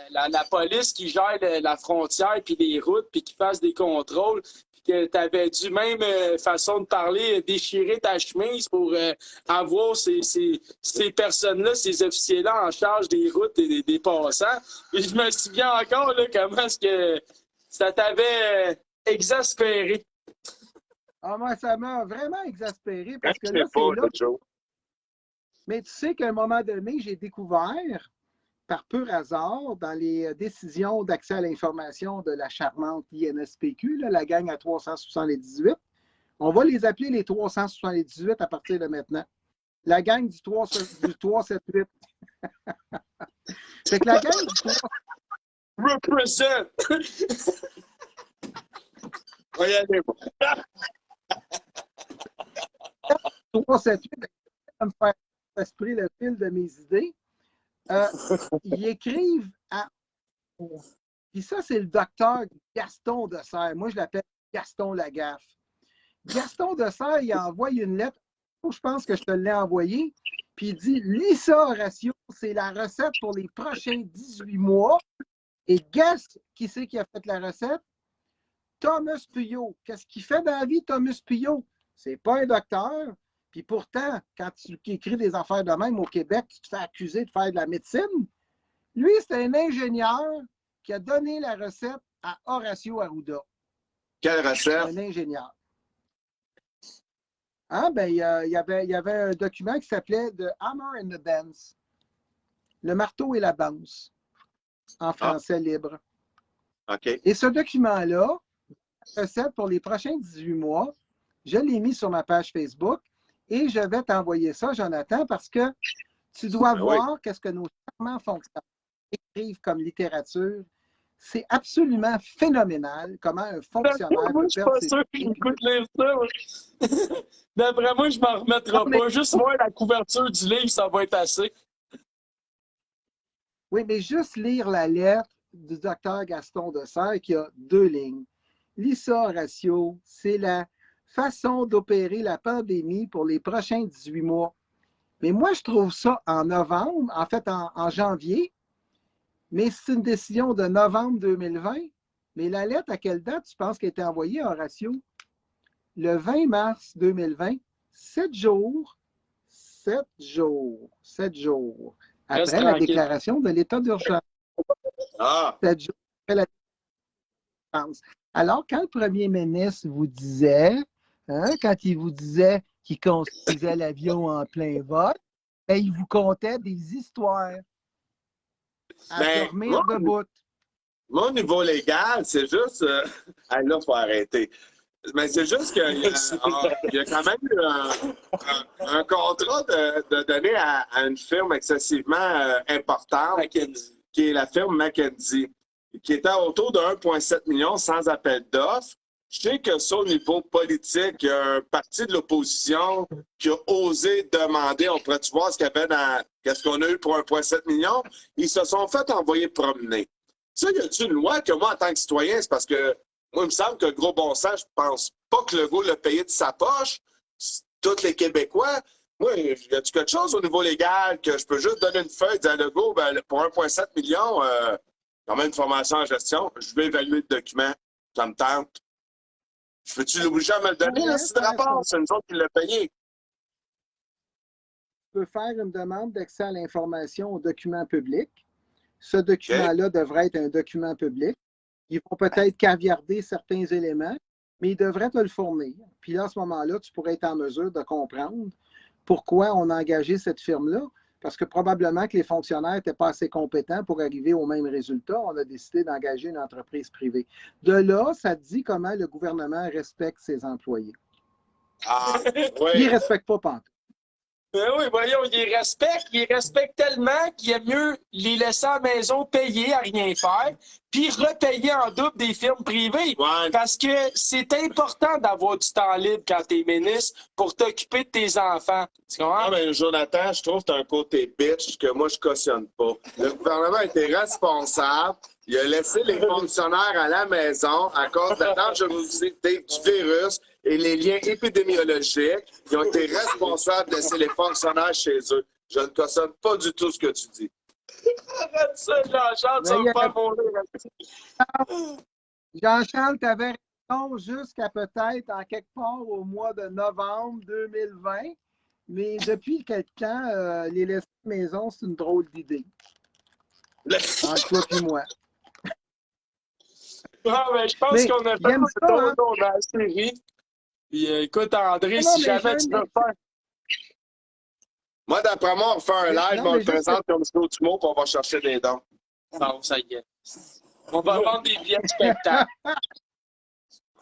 la police qui gère la frontière, puis les routes, puis qui fasse des contrôles, puis que tu avais dû, même façon de parler, déchirer ta chemise pour avoir ces personnes-là, ces officiers-là en charge des routes et des passants. Et je me souviens encore là, comment est-ce que ça t'avait exaspéré. Ah, moi, ça m'a vraiment exaspéré parce que Je là, sais pas, c'est là. Joe. Mais tu sais qu'à un moment donné, j'ai découvert, par pur hasard, dans les décisions d'accès à l'information de la charmante INSPQ, là, la gang à 378, on va les appeler les 378 à partir de maintenant. La gang du 378. C'est que la gang du 378. Represent! On va y aller. 378, ça me faire esprit le fil de mes idées. Ils écrivent à. Puis ça, c'est le docteur Gaston Desserre. Moi, je l'appelle Gaston Lagaffe. Gaston Desserre, il envoie une lettre. Je pense que je te l'ai envoyée. Puis il dit lis ça, Horatio, c'est la recette pour les prochains 18 mois. Et guess qui c'est qui a fait la recette? Thomas Puyot. Qu'est-ce qu'il fait dans la vie, Thomas Puyot? C'est pas un docteur. Puis pourtant, quand tu écris des affaires de même au Québec, tu te fais accuser de faire de la médecine. Lui, c'est un ingénieur qui a donné la recette à Horacio Arruda. Quelle recette? Un ingénieur. Ah, ben, il y avait un document qui s'appelait The Hammer and the Dance. Le marteau et la danse. En français libre. OK. Et ce document-là, recette pour les prochains 18 mois, je l'ai mis sur ma page Facebook et je vais t'envoyer ça, Jonathan, parce que tu dois voir qu'est-ce que nos charmants fonctionnaires écrivent comme littérature. C'est absolument phénoménal comment un fonctionnaire Moi, peut je suis pas sûr qu'il écoute lire ça. Ouais. D'après moi, je m'en remettrai pas. Juste voir la couverture du livre, ça va être assez. Oui, mais juste lire la lettre du docteur Gaston Desserre qui a 2 lignes. Lis ça, Horatio, c'est la façon d'opérer la pandémie pour les prochains 18 mois. Mais moi, je trouve ça en novembre, en fait en janvier, mais c'est une décision de novembre 2020. Mais la lettre, à quelle date tu penses qu'elle a été envoyée, Horatio? Le 20 mars 2020, 7 jours après la déclaration de l'état d'urgence. Ah! 7 jours après la déclaration. Alors, quand le premier ministre vous disait, quand il vous disait qu'il construisait l'avion en plein vol, ben, il vous contait des histoires à dormir debout. Moi, au niveau légal, c'est juste... Ah, là, il faut arrêter. Mais c'est juste qu'il y a quand même eu un contrat de donner à une firme excessivement importante, McKinsey, qui est la firme McKinsey, qui était autour de 1,7 million sans appel d'offres. Je sais que ça, au niveau politique, il y a un parti de l'opposition qui a osé demander, on pourrait-tu voir ce qu'il y avait dans... Qu'est-ce qu'on a eu pour 1,7 million? Ils se sont fait envoyer promener. Ça, y a-t-il une loi que moi, en tant que citoyen, c'est parce que moi, il me semble que le gros bon sens, je pense pas que Legault l'a payé de sa poche. Tous les Québécois. Moi, y a-t-il quelque chose au niveau légal que je peux juste donner une feuille, dire à Legault, ben, pour 1,7 million, quand même une formation en gestion, je vais évaluer le document, ça me tente. Je peux-tu l'obliger à me le donner, là, ce rapport? C'est nous autres qui l'a payé. Tu peux faire une demande d'accès à l'information au document public. Ce document-là devrait être un document public. Ils vont peut-être caviarder certains éléments, mais ils devraient te le fournir. Puis là, à ce moment-là, tu pourrais être en mesure de comprendre pourquoi on a engagé cette firme-là. Parce que probablement que les fonctionnaires n'étaient pas assez compétents pour arriver au même résultat. On a décidé d'engager une entreprise privée. De là, ça dit comment le gouvernement respecte ses employés. Ah, oui. Il ne respecte pas pantoute. Ben oui, voyons, ils respectent tellement qu'il aime mieux les laisser à la maison payer à rien faire, puis repayer en double des firmes privées. Ouais. Parce que c'est important d'avoir du temps libre quand t'es ministre pour t'occuper de tes enfants. Tu comprends? Ah, ben, Jonathan, je trouve que t'as un côté bitch que moi, je cautionne pas. Le gouvernement était responsable. Il a laissé les fonctionnaires à la maison à cause de la dangerosité du virus et les liens épidémiologiques. Ils ont été responsables de laisser les fonctionnaires chez eux. Je ne cautionne pas du tout ce que tu dis. Arrête ça, Jean-Charles, ça va pas mourir. Jean-Charles, tu avais raison jusqu'à peut-être en quelque part au mois de novembre 2020. Mais depuis quelque temps, les laisser à la maison, c'est une drôle d'idée. Entre toi et moi. Ah, ben, je pense qu'on a fait j'aime le ça, tour hein? de la série. Puis écoute, André, Non, si mais jamais tu veux faire. Moi, d'après moi, on fait un live, Non, on mais le présente comme show du mot, puis on va chercher des dons. Bon, ça y est. On va vendre des billets de spectacle.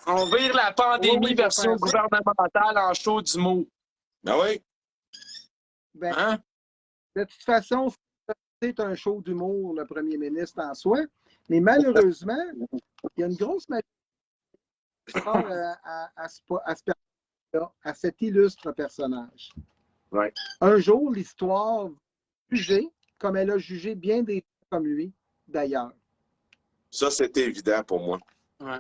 On vire la pandémie Oui, version gouvernementale en show d'humour. Ben oui. Ben, Hein? de toute façon, c'est un show d'humour, le premier ministre en soi. Mais malheureusement, il y a une grosse majorité à ce personnage-là, à cet illustre personnage. Ouais. Un jour, l'histoire va juger comme elle a jugé bien des gens comme lui, d'ailleurs. Ça, c'est évident pour moi. Ouais.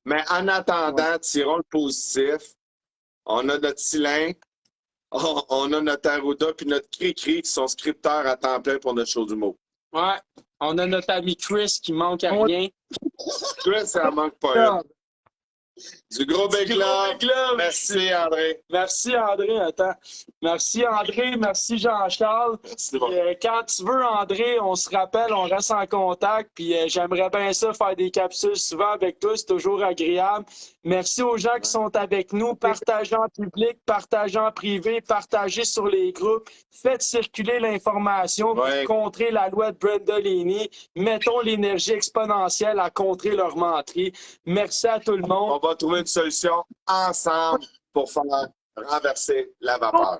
Mais en attendant, tirons le positif. On a notre Cylin, on a notre Arruda, puis notre Cri-Cri qui sont scripteurs à temps plein pour notre show d'humour. Ouais. On a notre ami Chris qui manque à rien. Chris, ça en manque pas Là, une. Du gros big Du gros love. big love. Merci, André. Merci André, attends. Merci André, merci Jean-Charles. Merci, bon. Puis, quand tu veux, André, on se rappelle, on reste en contact. Puis j'aimerais bien ça, faire des capsules souvent avec toi, c'est toujours agréable. Merci aux gens qui sont avec nous. Partagez en public, partagez en privé, partagez sur les groupes. Faites circuler l'information pour Ouais. contrer la loi de Brendolini. Mettons l'énergie exponentielle à contrer leur menterie. Merci à tout le monde. On va trouver une solution ensemble pour faire renverser la vapeur.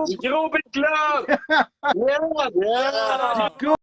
Du gros big love! Yeah! Yeah!